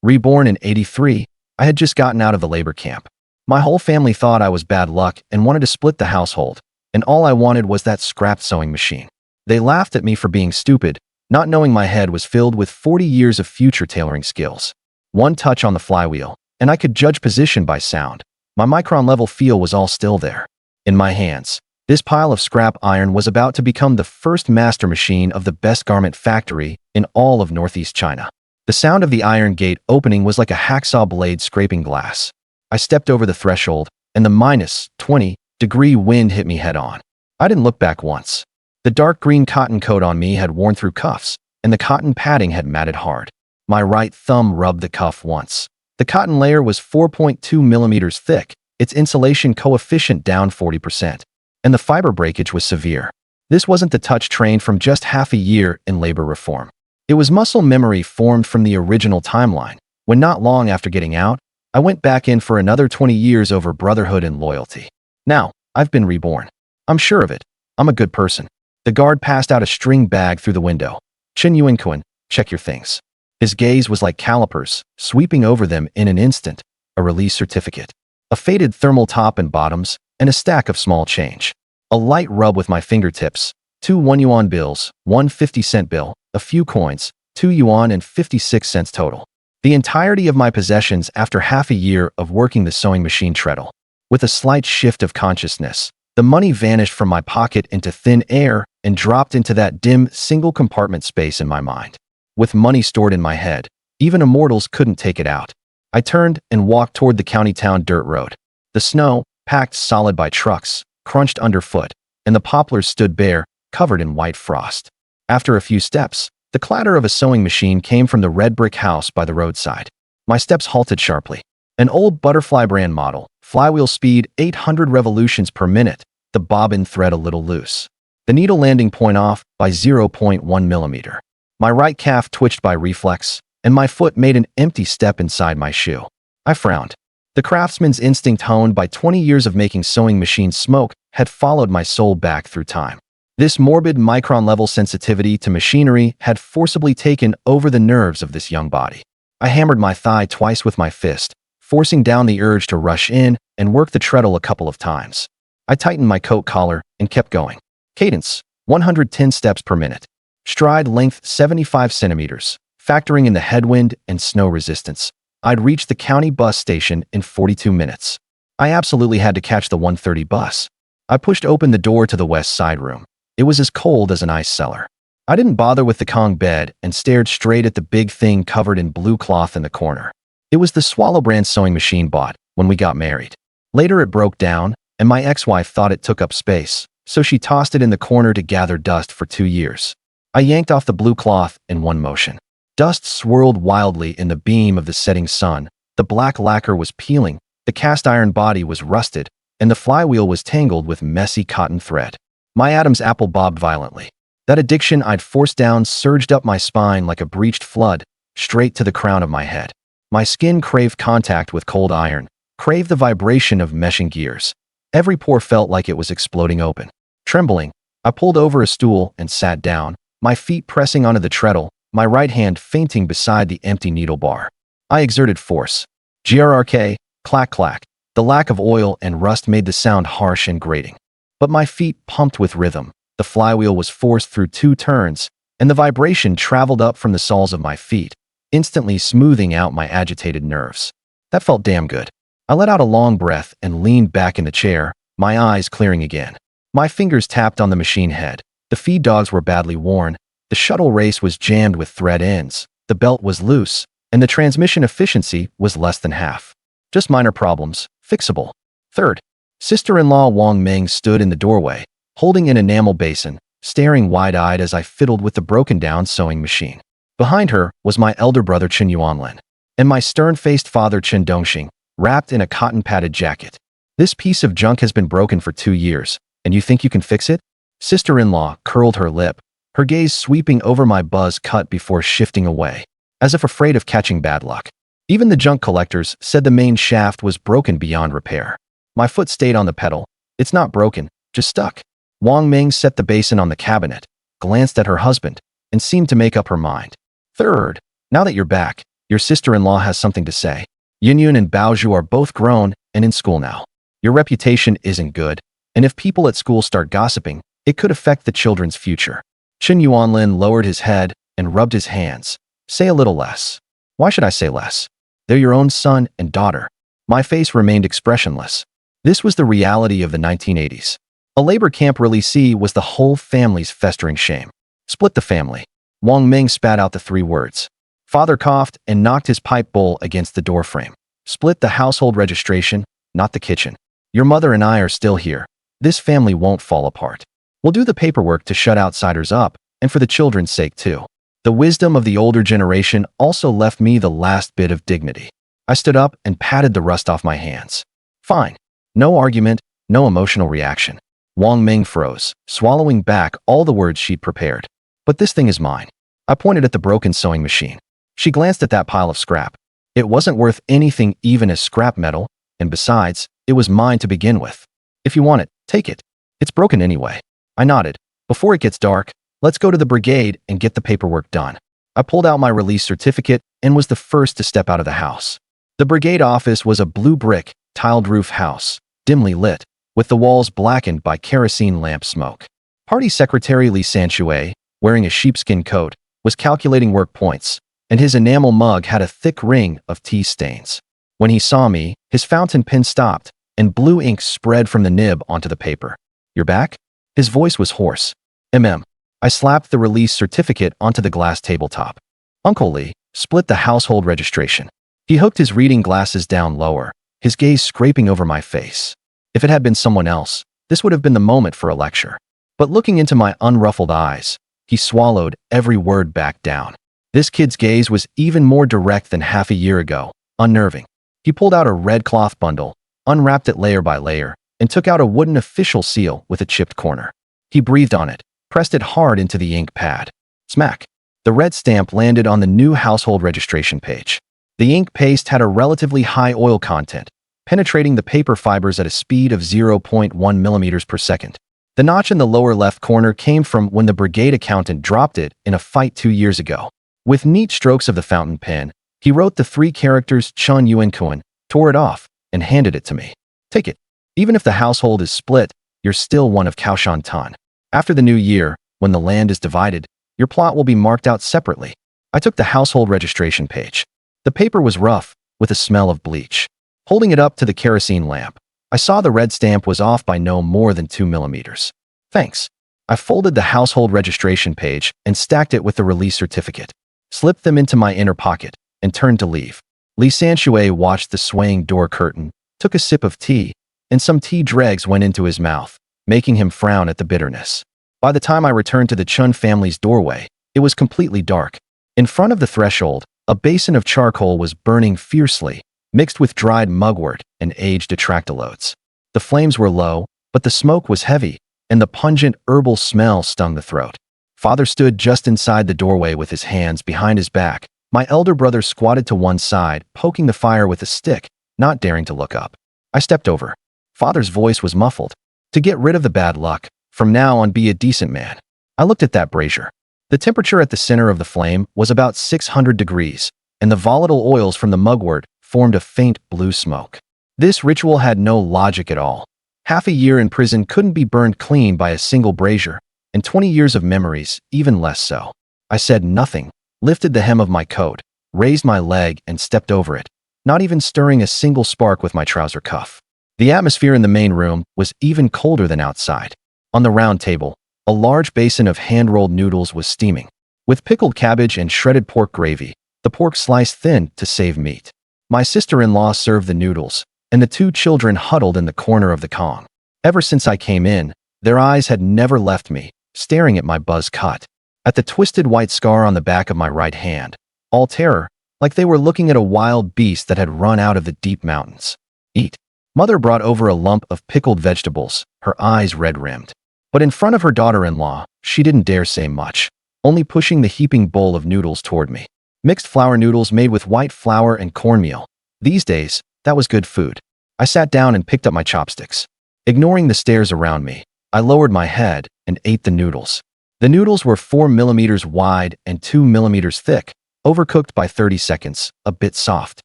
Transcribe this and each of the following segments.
Reborn in '83, I had just gotten out of the labor camp. My whole family thought I was bad luck and wanted to split the household, and all I wanted was that scrapped sewing machine. They laughed at me for being stupid, not knowing my head was filled with 40 years of future tailoring skills. One touch on the flywheel, and I could judge position by sound. My micron-level feel was all still there. In my hands, this pile of scrap iron was about to become the first master machine of the best garment factory in all of Northeast China. The sound of the iron gate opening was like a hacksaw blade scraping glass. I stepped over the threshold, and the -20-degree wind hit me head-on. I didn't look back once. The dark green cotton coat on me had worn through cuffs, and the cotton padding had matted hard. My right thumb rubbed the cuff once. The cotton layer was 4.2 millimeters thick, its insulation coefficient down 40%, and the fiber breakage was severe. This wasn't the touch trained from just half a year in labor reform. It was muscle memory formed from the original timeline, when not long after getting out, I went back in for another 20 years over brotherhood and loyalty. Now, I've been reborn. I'm sure of it. I'm a good person. The guard passed out a string bag through the window. Chen Yuankun, check your things. His gaze was like calipers, sweeping over them in an instant. A release certificate, a faded thermal top and bottoms, and a stack of small change. A light rub with my fingertips, 2 1 yuan bills, 1 50-cent bill, a few coins, 2 yuan and 56 cents total. The entirety of my possessions after half a year of working the sewing machine treadle. With a slight shift of consciousness, the money vanished from my pocket into thin air and dropped into that dim, single-compartment space in my mind. With money stored in my head, even immortals couldn't take it out. I turned and walked toward the county town dirt road. The snow, packed solid by trucks, crunched underfoot, and the poplars stood bare, covered in white frost. After a few steps, the clatter of a sewing machine came from the red brick house by the roadside. My steps halted sharply. An old Butterfly brand model, flywheel speed 800 revolutions per minute, the bobbin thread a little loose. The needle landing point off by 0.1 millimeter. My right calf twitched by reflex, and my foot made an empty step inside my shoe. I frowned. The craftsman's instinct honed by 20 years of making sewing machines smoke had followed my soul back through time. This morbid micron-level sensitivity to machinery had forcibly taken over the nerves of this young body. I hammered my thigh twice with my fist, forcing down the urge to rush in and work the treadle a couple of times. I tightened my coat collar and kept going. Cadence, 110 steps per minute. Stride length 75 centimeters, factoring in the headwind and snow resistance. I'd reach the county bus station in 42 minutes. I absolutely had to catch the 1:30 bus. I pushed open the door to the west side room. It was as cold as an ice cellar. I didn't bother with the Kong bed and stared straight at the big thing covered in blue cloth in the corner. It was the Swallow brand sewing machine bought when we got married. Later it broke down, and my ex-wife thought it took up space, so she tossed it in the corner to gather dust for 2 years. I yanked off the blue cloth in one motion. Dust swirled wildly in the beam of the setting sun. The black lacquer was peeling, the cast iron body was rusted, and the flywheel was tangled with messy cotton thread. My Adam's apple bobbed violently. That addiction I'd forced down surged up my spine like a breached flood, straight to the crown of my head. My skin craved contact with cold iron, craved the vibration of meshing gears. Every pore felt like it was exploding open. Trembling, I pulled over a stool and sat down, my feet pressing onto the treadle, my right hand fainting beside the empty needle bar. I exerted force. Grrk, clack clack. The lack of oil and rust made the sound harsh and grating. But my feet pumped with rhythm. The flywheel was forced through 2 turns, and the vibration traveled up from the soles of my feet, instantly smoothing out my agitated nerves. That felt damn good. I let out a long breath and leaned back in the chair, my eyes clearing again. My fingers tapped on the machine head. The feed dogs were badly worn. The shuttle race was jammed with thread ends. The belt was loose, and the transmission efficiency was less than half. Just minor problems, fixable. Third, sister-in-law Wang Meng stood in the doorway, holding an enamel basin, staring wide-eyed as I fiddled with the broken-down sewing machine. Behind her was my elder brother Chen Yuanlin, and my stern-faced father Chen Dongxing, wrapped in a cotton-padded jacket. This piece of junk has been broken for 2 years, and you think you can fix it? Sister-in-law curled her lip, her gaze sweeping over my buzz cut before shifting away, as if afraid of catching bad luck. Even the junk collectors said the main shaft was broken beyond repair. My foot stayed on the pedal. It's not broken, just stuck. Wang Ming set the basin on the cabinet, glanced at her husband, and seemed to make up her mind. Third, now that you're back, Your sister-in-law has something to say. Yunyun and Baozhu are both grown and in school now. Your reputation isn't good, and if people at school start gossiping, it could affect the children's future. Chen Yuanlin lowered his head and rubbed his hands. Say a little less. Why should I say less? They're your own son and daughter. My face remained expressionless. This was the reality of the 1980s. A labor camp releasee was the whole family's festering shame. Split the family. Wang Ming spat out the 3 words. Father coughed and knocked his pipe bowl against the doorframe. Split the household registration, not the kitchen. Your mother and I are still here. This family won't fall apart. We'll do the paperwork to shut outsiders up, and for the children's sake too. The wisdom of the older generation also left me the last bit of dignity. I stood up and patted the rust off my hands. Fine. No argument, no emotional reaction. Wang Ming froze, swallowing back all the words she'd prepared. But this thing is mine. I pointed at the broken sewing machine. She glanced at that pile of scrap. It wasn't worth anything even as scrap metal, and besides, it was mine to begin with. If you want it, take it. It's broken anyway. I nodded. Before it gets dark, let's go to the brigade and get the paperwork done. I pulled out my release certificate and was the first to step out of the house. The brigade office was a blue brick, tiled roof house, dimly lit, with the walls blackened by kerosene lamp smoke. Party Secretary Li Sanxue, wearing a sheepskin coat, was calculating work points, and his enamel mug had a thick ring of tea stains. When he saw me, his fountain pen stopped, and blue ink spread from the nib onto the paper. You're back? His voice was hoarse. I slapped the release certificate onto the glass tabletop. Uncle Li, split the household registration. He hooked his reading glasses down lower, his gaze scraping over my face. If it had been someone else, this would have been the moment for a lecture. But looking into my unruffled eyes, he swallowed every word back down. This kid's gaze was even more direct than half a year ago, unnerving. He pulled out a red cloth bundle, unwrapped it layer by layer, and took out a wooden official seal with a chipped corner. He breathed on it, pressed it hard into the ink pad. Smack! The red stamp landed on the new household registration page. The ink paste had a relatively high oil content, penetrating the paper fibers at a speed of 0.1 millimeters per second. The notch in the lower left corner came from when the brigade accountant dropped it in a fight 2 years ago. With neat strokes of the fountain pen, he wrote the 3 characters Chen Yuankun, tore it off, and handed it to me. Take it. Even if the household is split, you're still one of Kaoshan Tan. After the new year, when the land is divided, your plot will be marked out separately. I took the household registration page. The paper was rough, with a smell of bleach. Holding it up to the kerosene lamp, I saw the red stamp was off by no more than 2 millimeters. Thanks. I folded the household registration page and stacked it with the release certificate, slipped them into my inner pocket, and turned to leave. Li Sanxue watched the swaying door curtain, took a sip of tea, and some tea dregs went into his mouth, making him frown at the bitterness. By the time I returned to the Chun family's doorway, it was completely dark. In front of the threshold, a basin of charcoal was burning fiercely, mixed with dried mugwort and aged atractalodes. The flames were low, but the smoke was heavy, and the pungent herbal smell stung the throat. Father stood just inside the doorway with his hands behind his back. My elder brother squatted to one side, poking the fire with a stick, not daring to look up. I stepped over. Father's voice was muffled. To get rid of the bad luck, from now on be a decent man. I looked at that brazier. The temperature at the center of the flame was about 600 degrees, and the volatile oils from the mugwort formed a faint blue smoke. This ritual had no logic at all. Half a year in prison couldn't be burned clean by a single brazier, and 20 years of memories, even less so. I said nothing, lifted the hem of my coat, raised my leg and stepped over it, not even stirring a single spark with my trouser cuff. The atmosphere in the main room was even colder than outside. On the round table, a large basin of hand-rolled noodles was steaming. With pickled cabbage and shredded pork gravy, the pork sliced thin to save meat. My sister-in-law served the noodles, and the 2 children huddled in the corner of the Kong. Ever since I came in, their eyes had never left me, staring at my buzz cut, at the twisted white scar on the back of my right hand, all terror, like they were looking at a wild beast that had run out of the deep mountains. Eat. Mother brought over a lump of pickled vegetables, her eyes red-rimmed. But in front of her daughter-in-law, she didn't dare say much, only pushing the heaping bowl of noodles toward me. Mixed flour noodles made with white flour and cornmeal. These days, that was good food. I sat down and picked up my chopsticks. Ignoring the stares around me, I lowered my head and ate the noodles. The noodles were 4 millimeters wide and 2 millimeters thick, Overcooked by 30 seconds, a bit soft.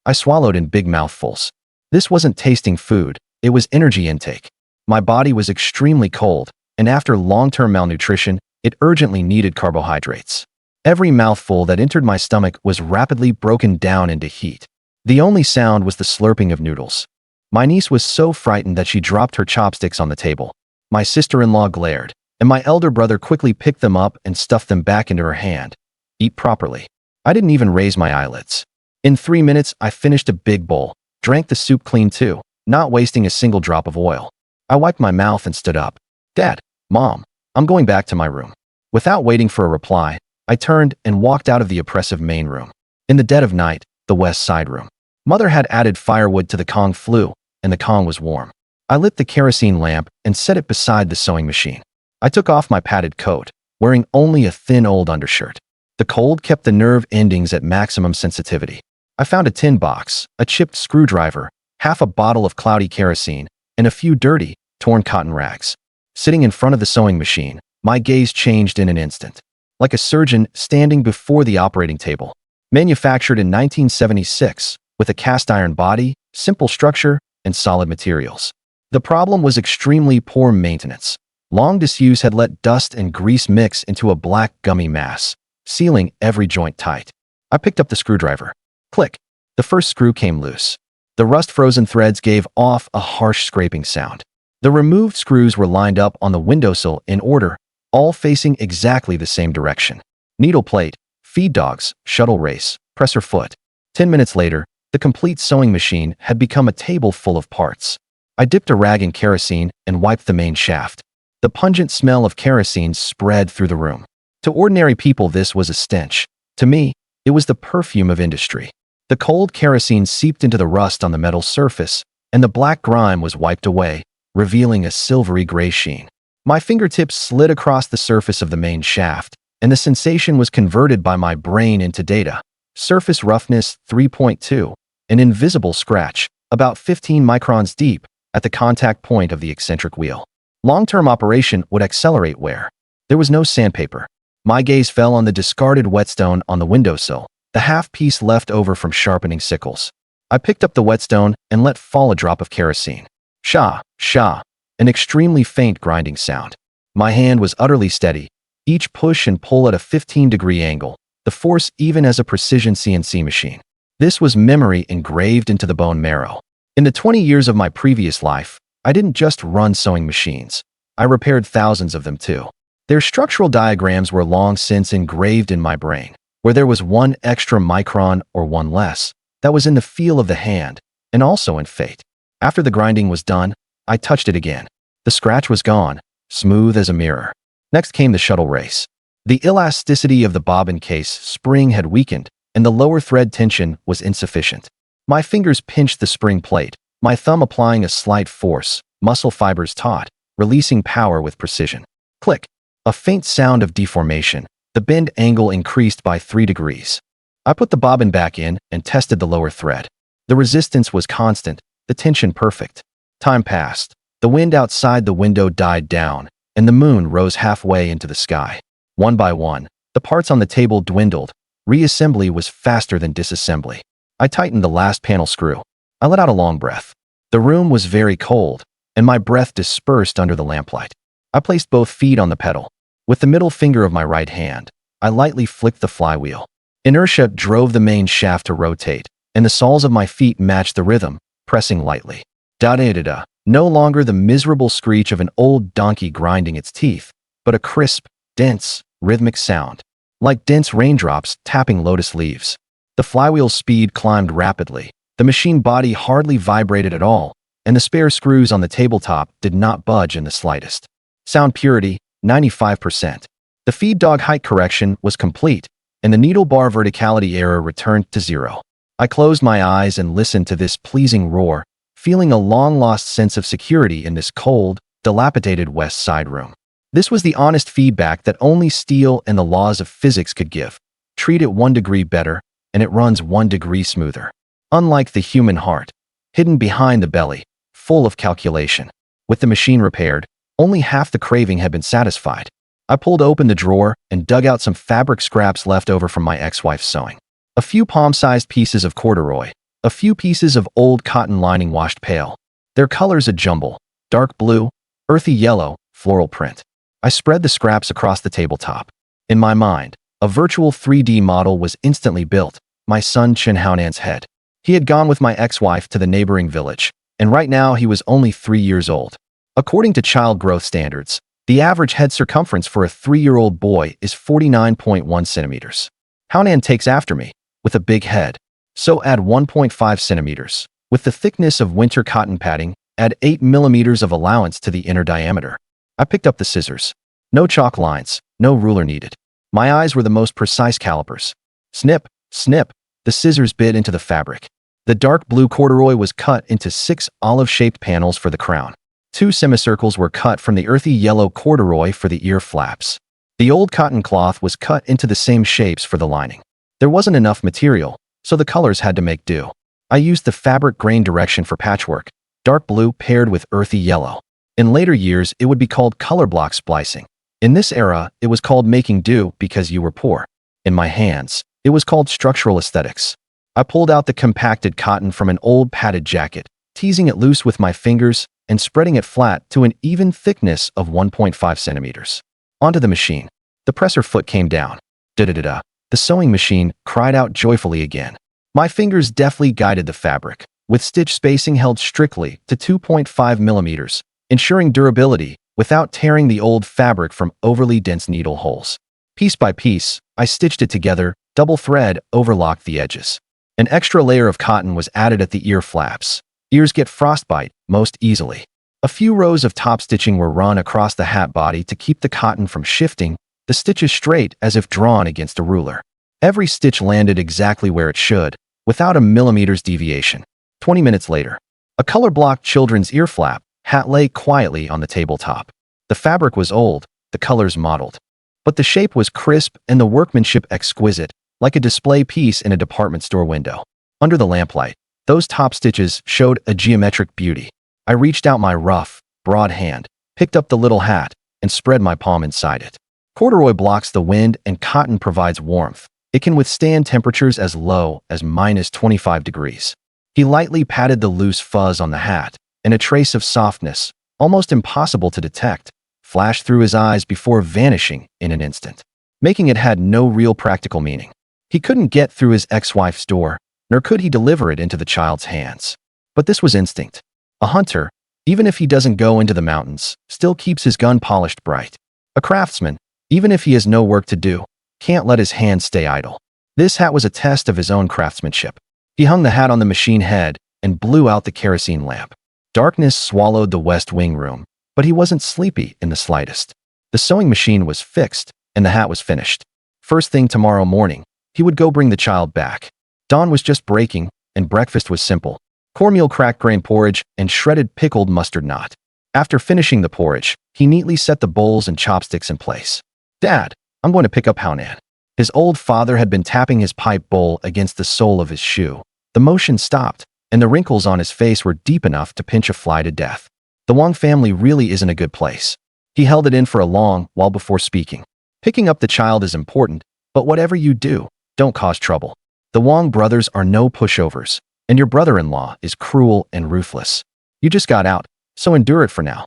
I swallowed in big mouthfuls. This wasn't tasting food, it was energy intake. My body was extremely cold, and after long-term malnutrition, it urgently needed carbohydrates. Every mouthful that entered my stomach was rapidly broken down into heat. The only sound was the slurping of noodles. My niece was so frightened that she dropped her chopsticks on the table. My sister-in-law glared, and my elder brother quickly picked them up and stuffed them back into her hand. Eat properly. I didn't even raise my eyelids. In 3 minutes, I finished a big bowl, drank the soup clean too, not wasting a single drop of oil. I wiped my mouth and stood up. Dad, Mom, I'm going back to my room. Without waiting for a reply, I turned and walked out of the oppressive main room. In the dead of night, the west side room. Mother had added firewood to the Kong flue, and the Kong was warm. I lit the kerosene lamp and set it beside the sewing machine. I took off my padded coat, wearing only a thin old undershirt. The cold kept the nerve endings at maximum sensitivity. I found a tin box, a chipped screwdriver, half a bottle of cloudy kerosene, and a few dirty, torn cotton rags. Sitting in front of the sewing machine, my gaze changed in an instant. Like a surgeon standing before the operating table. Manufactured in 1976, with a cast iron body, simple structure, and solid materials. The problem was extremely poor maintenance. Long disuse had let dust and grease mix into a black gummy mass, sealing every joint tight. I picked up the screwdriver. Click. The first screw came loose. The rust-frozen threads gave off a harsh scraping sound. The removed screws were lined up on the windowsill in order, all facing exactly the same direction. Needle plate, feed dogs, shuttle race, presser foot. 10 minutes later, the complete sewing machine had become a table full of parts. I dipped a rag in kerosene and wiped the main shaft. The pungent smell of kerosene spread through the room. To ordinary people, this was a stench. To me, it was the perfume of industry. The cold kerosene seeped into the rust on the metal surface, and the black grime was wiped away, revealing a silvery gray sheen. My fingertips slid across the surface of the main shaft, and the sensation was converted by my brain into data. Surface roughness 3.2, an invisible scratch, about 15 microns deep, at the contact point of the eccentric wheel. Long-term operation would accelerate wear. There was no sandpaper. My gaze fell on the discarded whetstone on the windowsill, the half-piece left over from sharpening sickles. I picked up the whetstone and let fall a drop of kerosene. Sha, sha, an extremely faint grinding sound. My hand was utterly steady, each push and pull at a 15-degree angle, the force even as a precision CNC machine. This was memory engraved into the bone marrow. In the 20 years of my previous life, I didn't just run sewing machines. I repaired thousands of them too. Their structural diagrams were long since engraved in my brain. Where there was one extra micron or one less, that was in the feel of the hand, and also in fate. After the grinding was done, I touched it again. The scratch was gone, smooth as a mirror. Next came the shuttle race. The elasticity of the bobbin case spring had weakened, and the lower thread tension was insufficient. My fingers pinched the spring plate, my thumb applying a slight force, muscle fibers taut, releasing power with precision. Click. A faint sound of deformation. The bend angle increased by 3 degrees. I put the bobbin back in and tested the lower thread. The resistance was constant, the tension perfect. Time passed. The wind outside the window died down, and the moon rose halfway into the sky. One by one, the parts on the table dwindled. Reassembly was faster than disassembly. I tightened the last panel screw. I let out a long breath. The room was very cold, and my breath dispersed under the lamplight. I placed both feet on the pedal. With the middle finger of my right hand, I lightly flicked the flywheel. Inertia drove the main shaft to rotate, and the soles of my feet matched the rhythm, pressing lightly. Da-da-da-da. No longer the miserable screech of an old donkey grinding its teeth, but a crisp, dense, rhythmic sound, like dense raindrops tapping lotus leaves. The flywheel's speed climbed rapidly. The machine body hardly vibrated at all, and the spare screws on the tabletop did not budge in the slightest. Sound purity, 95%. The feed dog height correction was complete, and the needle bar verticality error returned to 0. I closed my eyes and listened to this pleasing roar, feeling a long-lost sense of security in this cold, dilapidated west side room. This was the honest feedback that only steel and the laws of physics could give. Treat it 1 degree better, and it runs 1 degree smoother. Unlike the human heart, hidden behind the belly, full of calculation. With the machine repaired, only half the craving had been satisfied. I pulled open the drawer and dug out some fabric scraps left over from my ex-wife's sewing. A few palm-sized pieces of corduroy, a few pieces of old cotton lining washed pale. Their colors a jumble: dark blue, earthy yellow, floral print. I spread the scraps across the tabletop. In my mind, a virtual 3D model was instantly built: my son Chen Yuankun's head. He had gone with my ex-wife to the neighboring village, and right now he was only 3 years old. According to child growth standards, the average head circumference for a 3-year-old boy is 49.1 centimeters. Yuankun takes after me, with a big head. So add 1.5 centimeters. With the thickness of winter cotton padding, add 8 millimeters of allowance to the inner diameter. I picked up the scissors. No chalk lines, no ruler needed. My eyes were the most precise calipers. Snip, snip, the scissors bit into the fabric. The dark blue corduroy was cut into 6 olive-shaped panels for the crown. 2 semicircles were cut from the earthy yellow corduroy for the ear flaps. The old cotton cloth was cut into the same shapes for the lining. There wasn't enough material, so the colors had to make do. I used the fabric grain direction for patchwork: dark blue paired with earthy yellow. In later years, it would be called color block splicing. In this era, it was called making do because you were poor. In my hands, it was called structural aesthetics. I pulled out the compacted cotton from an old padded jacket, teasing it loose with my fingers and spreading it flat to an even thickness of 1.5 centimeters. Onto the machine. The presser foot came down. Da-da-da-da. The sewing machine cried out joyfully again. My fingers deftly guided the fabric, with stitch spacing held strictly to 2.5 millimeters, ensuring durability without tearing the old fabric from overly dense needle holes. Piece by piece, I stitched it together, double thread overlocked the edges. An extra layer of cotton was added at the ear flaps. Ears get frostbite most easily. A few rows of top stitching were run across the hat body to keep the cotton from shifting, the stitches straight as if drawn against a ruler. Every stitch landed exactly where it should, without a millimeter's deviation. 20 minutes later, a color-blocked children's ear flap hat lay quietly on the tabletop. The fabric was old, the colors mottled. But the shape was crisp and the workmanship exquisite, like a display piece in a department store window. Under the lamplight, those top stitches showed a geometric beauty. I reached out my rough, broad hand, picked up the little hat, and spread my palm inside it. Corduroy blocks the wind and cotton provides warmth. It can withstand temperatures as low as -25 degrees. He lightly patted the loose fuzz on the hat, and a trace of softness, almost impossible to detect, flashed through his eyes before vanishing in an instant. Making it had no real practical meaning. He couldn't get through his ex-wife's door, nor could he deliver it into the child's hands. But this was instinct. A hunter, even if he doesn't go into the mountains, still keeps his gun polished bright. A craftsman, even if he has no work to do, can't let his hands stay idle. This hat was a test of his own craftsmanship. He hung the hat on the machine head and blew out the kerosene lamp. Darkness swallowed the west wing room, but he wasn't sleepy in the slightest. The sewing machine was fixed, and the hat was finished. First thing tomorrow morning, he would go bring the child back. Dawn was just breaking, and breakfast was simple: cornmeal cracked grain porridge and shredded pickled mustard knot. After finishing the porridge, he neatly set the bowls and chopsticks in place. "Dad, I'm going to pick up Yuankun." His old father had been tapping his pipe bowl against the sole of his shoe. The motion stopped, and the wrinkles on his face were deep enough to pinch a fly to death. The Wang family really isn't a good place. He held it in for a long while before speaking. "Picking up the child is important, but whatever you do, don't cause trouble. The Wang brothers are no pushovers, and your brother-in-law is cruel and ruthless. You just got out, so endure it for now.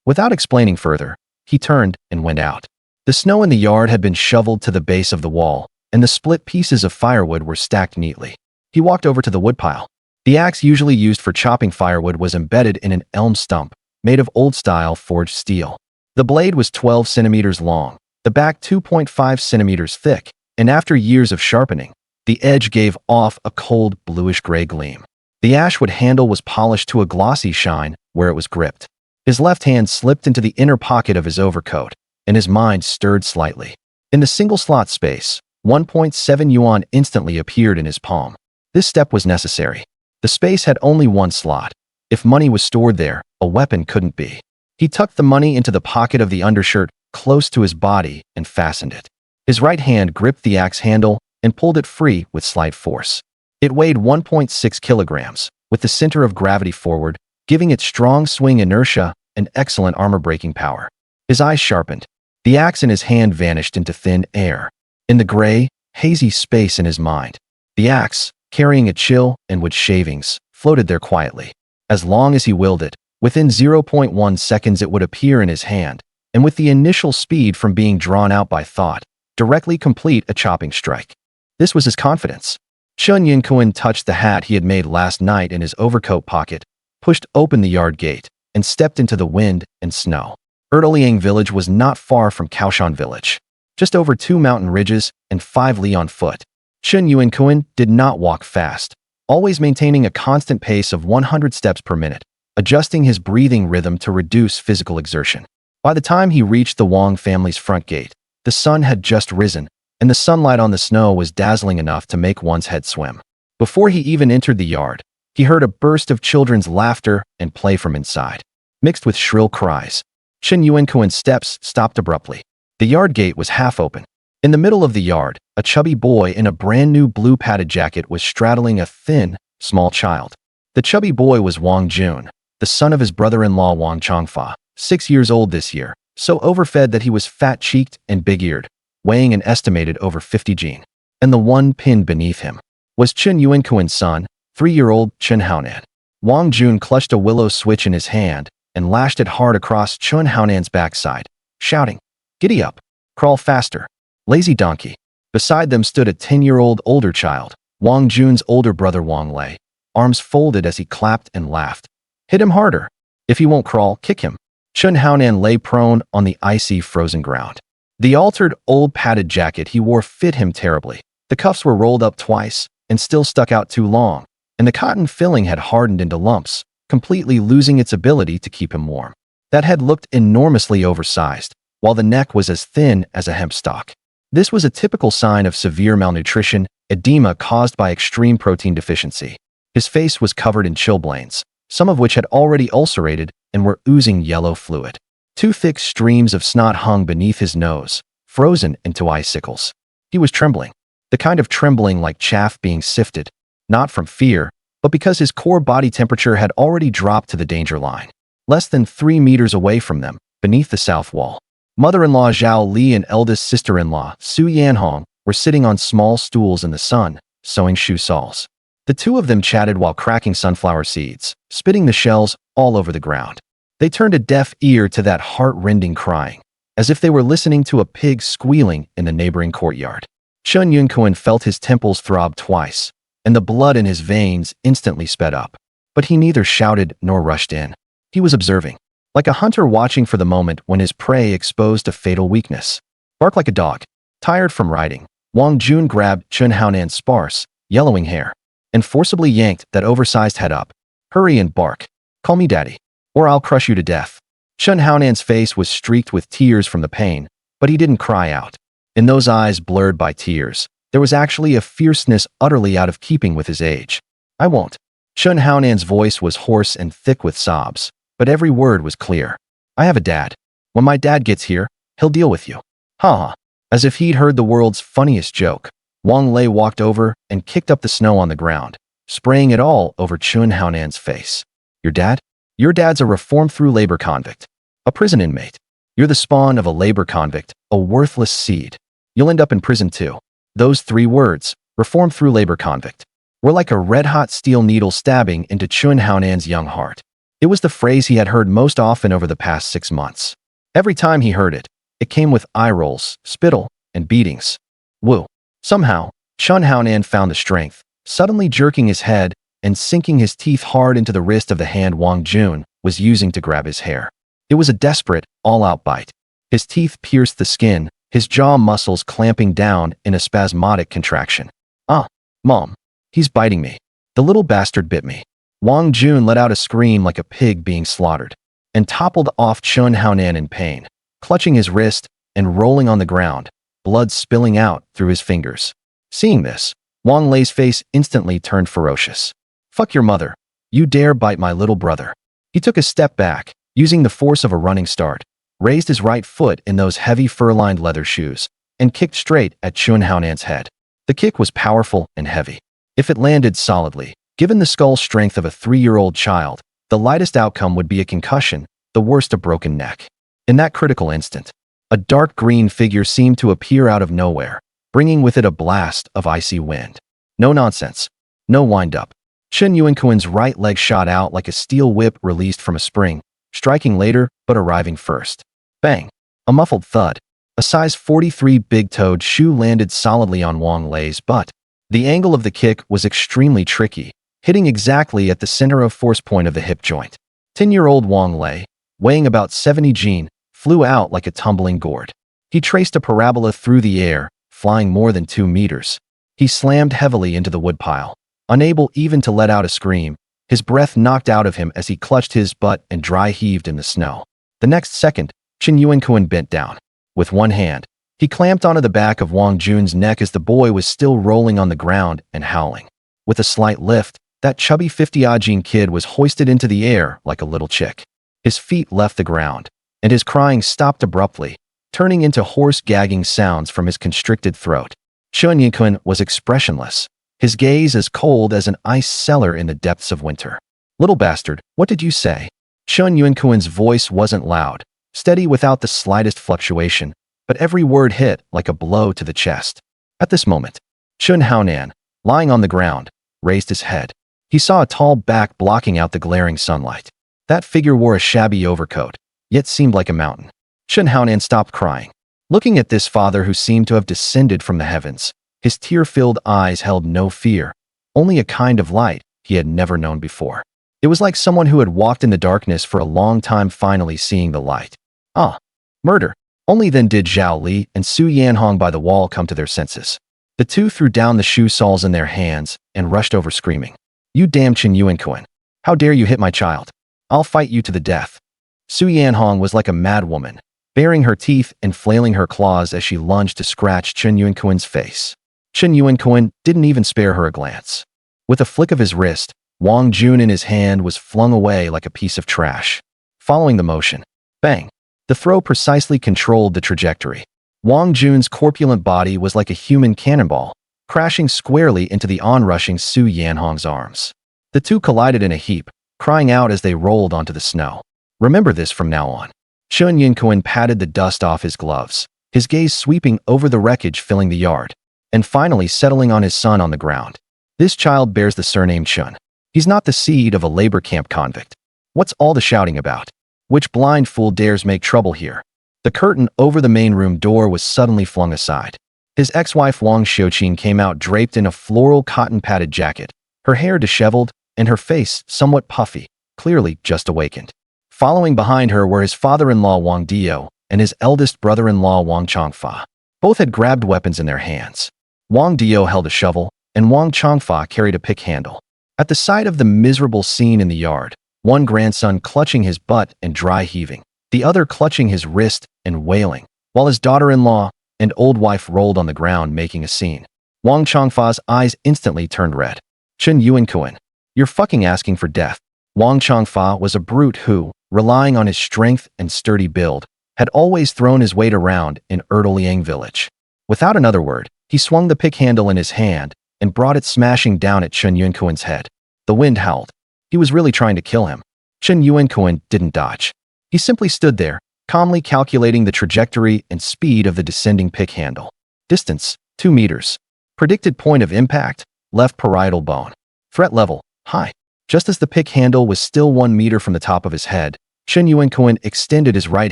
Without explaining further, he turned and went out. The snow in the yard had been shoveled to the base of the wall, and the split pieces of firewood were stacked neatly. He walked over to the woodpile. The axe usually used for chopping firewood was embedded in an elm stump, made of old-style forged steel. The blade was 12 centimeters long, the back 2.5 centimeters thick, and after years of sharpening, the edge gave off a cold bluish-gray gleam. The ashwood handle was polished to a glossy shine where it was gripped. His left hand slipped into the inner pocket of his overcoat, and his mind stirred slightly. In the single slot space, 1.7 yuan instantly appeared in his palm. This step was necessary. The space had only one slot. If money was stored there, a weapon couldn't be. He tucked the money into the pocket of the undershirt close to his body and fastened it. His right hand gripped the axe handle and pulled it free with slight force. It weighed 1.6 kilograms, with the center of gravity forward, giving it strong swing inertia and excellent armor-breaking power. His eyes sharpened. The axe in his hand vanished into thin air. In the gray, hazy space in his mind, the axe, carrying a chill and wood shavings, floated there quietly. As long as he willed it, within 0.1 seconds it would appear in his hand, and with the initial speed from being drawn out by thought, directly complete a chopping strike. This was his confidence. Chen Yuankun touched the hat he had made last night in his overcoat pocket, pushed open the yard gate, and stepped into the wind and snow. Erdaliang village was not far from Kaoshan village, just over 2 mountain ridges and 5 li on foot. Chen Yuankun did not walk fast, always maintaining a constant pace of 100 steps per minute, adjusting his breathing rhythm to reduce physical exertion. By the time he reached the Wang family's front gate, the sun had just risen, and the sunlight on the snow was dazzling enough to make one's head swim. Before he even entered the yard, he heard a burst of children's laughter and play from inside, mixed with shrill cries. Chen Yuankun's steps stopped abruptly. The yard gate was half open. In the middle of the yard, a chubby boy in a brand new blue padded jacket was straddling a thin, small child. The chubby boy was Wang Jun, the son of his brother-in-law Wang Changfa, 6 years old this year, so overfed that he was fat-cheeked and big-eared, weighing an estimated over 50 jin. And the one pinned beneath him was Chen Yuankun's son, 3-year-old Chen Haonan. Wang Jun clutched a willow switch in his hand and lashed it hard across Chen Haonan's backside, shouting, "Giddy up! Crawl faster! Lazy donkey!" Beside them stood a 10-year-old older child, Wang Jun's older brother Wang Lei, arms folded as he clapped and laughed. "Hit him harder! If he won't crawl, kick him!" Chen Haonan lay prone on the icy, frozen ground. The altered, old padded jacket he wore fit him terribly. The cuffs were rolled up twice and still stuck out too long, and the cotton filling had hardened into lumps, completely losing its ability to keep him warm. That head looked enormously oversized, while the neck was as thin as a hemp stalk. This was a typical sign of severe malnutrition, edema caused by extreme protein deficiency. His face was covered in chilblains, some of which had already ulcerated and were oozing yellow fluid. 2 thick streams of snot hung beneath his nose, frozen into icicles. He was trembling, the kind of trembling like chaff being sifted, not from fear, but because his core body temperature had already dropped to the danger line. Less than 3 meters away from them, beneath the south wall, mother-in-law Zhao Li and eldest sister-in-law Su Yanhong were sitting on small stools in the sun, sewing shoe soles. The two of them chatted while cracking sunflower seeds, spitting the shells all over the ground. They turned a deaf ear to that heart-rending crying, as if they were listening to a pig squealing in the neighboring courtyard. Chen Yuankun felt his temples throb twice, and the blood in his veins instantly sped up. But he neither shouted nor rushed in. He was observing, like a hunter watching for the moment when his prey exposed to fatal weakness. Bark like a dog. Tired from riding, Wang Jun grabbed Chen Haonan's sparse, yellowing hair, and forcibly yanked that oversized head up. "Hurry and bark. Call me daddy, or I'll crush you to death." Chen Haonan's face was streaked with tears from the pain, but he didn't cry out. In those eyes blurred by tears, there was actually a fierceness utterly out of keeping with his age. "I won't." Chen Haonan's voice was hoarse and thick with sobs, but every word was clear. "I have a dad. When my dad gets here, he'll deal with you." Ha ha. As if he'd heard the world's funniest joke, Wang Lei walked over and kicked up the snow on the ground, spraying it all over Chen Haonan's face. "Your dad? Your dad's a reformed-through labor convict. A prison inmate. You're the spawn of a labor convict, a worthless seed. You'll end up in prison too." Those 3 words, reformed-through labor convict, were like a red-hot steel needle stabbing into Chen Haonan's young heart. It was the phrase he had heard most often over the past 6 months. Every time he heard it, it came with eye rolls, spittle, and beatings. Woo. Somehow, Chen Haonan found the strength, suddenly jerking his head and sinking his teeth hard into the wrist of the hand Wang Jun was using to grab his hair. It was a desperate, all-out bite. His teeth pierced the skin, his jaw muscles clamping down in a spasmodic contraction. "Ah, Mom, he's biting me. The little bastard bit me." Wang Jun let out a scream like a pig being slaughtered, and toppled off Chen Haonan in pain, clutching his wrist and rolling on the ground, blood spilling out through his fingers. Seeing this, Wang Lei's face instantly turned ferocious. "Fuck your mother. You dare bite my little brother." He took a step back, using the force of a running start, raised his right foot in those heavy fur-lined leather shoes, and kicked straight at Chen Haonan's head. The kick was powerful and heavy. If it landed solidly, given the skull strength of a 3-year-old child, the lightest outcome would be a concussion, the worst a broken neck. In that critical instant, A dark green figure seemed to appear out of nowhere, bringing with it a blast of icy wind. No nonsense. No wind-up. Chen Yuankun's right leg shot out like a steel whip released from a spring, striking later but arriving first. Bang! A muffled thud. A size 43 big-toed shoe landed solidly on Wang Lei's butt. The angle of the kick was extremely tricky, hitting exactly at the center of force point of the hip joint. 10-year-old Wang Lei, weighing about 70 jin, flew out like a tumbling gourd. He traced a parabola through the air, flying more than 2 meters. He slammed heavily into the woodpile. Unable even to let out a scream, his breath knocked out of him as he clutched his butt and dry heaved in the snow. The next second, Chen Yuankun bent down. With one hand, he clamped onto the back of Wang Jun's neck as the boy was still rolling on the ground and howling. With a slight lift, that chubby 50-odd jin kid was hoisted into the air like a little chick. His feet left the ground, and his crying stopped abruptly, turning into hoarse gagging sounds from his constricted throat. Chen Yuankun was expressionless, his gaze as cold as an ice cellar in the depths of winter. "Little bastard, what did you say?" Chen Yuankun's voice wasn't loud, steady without the slightest fluctuation, but every word hit like a blow to the chest. At this moment, Chen Haonan, lying on the ground, raised his head. He saw a tall back blocking out the glaring sunlight. That figure wore a shabby overcoat, yet seemed like a mountain. Chen Haonan stopped crying. Looking at this father who seemed to have descended from the heavens, his tear-filled eyes held no fear, only a kind of light he had never known before. It was like someone who had walked in the darkness for a long time finally seeing the light. Ah, murder. Only then did Zhao Li and Su Yanhong by the wall come to their senses. The two threw down the shoe soles in their hands and rushed over screaming. "You damn Chen Yuankun! How dare you hit my child? I'll fight you to the death." Su Yanhong was like a madwoman, baring her teeth and flailing her claws as she lunged to scratch Chen Yuankun's face. Chen Yuankun didn't even spare her a glance. With a flick of his wrist, Wang Jun in his hand was flung away like a piece of trash. Following the motion, bang! The throw precisely controlled the trajectory. Wang Jun's corpulent body was like a human cannonball, crashing squarely into the onrushing Su Yanhong's arms. The two collided in a heap, crying out as they rolled onto the snow. "Remember this from now on." Chen Yuankun patted the dust off his gloves, his gaze sweeping over the wreckage filling the yard, and finally settling on his son on the ground. "This child bears the surname Chen. He's not the seed of a labor camp convict. What's all the shouting about? Which blind fool dares make trouble here?" The curtain over the main room door was suddenly flung aside. His ex-wife Wang Xiuqing came out draped in a floral cotton-padded jacket, her hair disheveled and her face somewhat puffy, clearly just awakened. Following behind her were his father-in-law Wang Dio and his eldest brother-in-law Wang Chongfa. Both had grabbed weapons in their hands. Wang Dio held a shovel, and Wang Chongfa carried a pick handle. At the sight of the miserable scene in the yard, one grandson clutching his butt and dry heaving, the other clutching his wrist and wailing, while his daughter-in-law and old wife rolled on the ground making a scene. Wang Chongfa's eyes instantly turned red. "Chen Yuankun, you're fucking asking for death." Wang Chongfa was a brute who, relying on his strength and sturdy build, had always thrown his weight around in Erdoliang village. Without another word, he swung the pick handle in his hand and brought it smashing down at Chen Yuankun's head. The wind howled. He was really trying to kill him. Chen Yuankun didn't dodge. He simply stood there, calmly calculating the trajectory and speed of the descending pick handle. Distance, 2 meters. Predicted point of impact, left parietal bone. Threat level, high. Just as the pick handle was still 1 meter from the top of his head, Chen Yuankun extended his right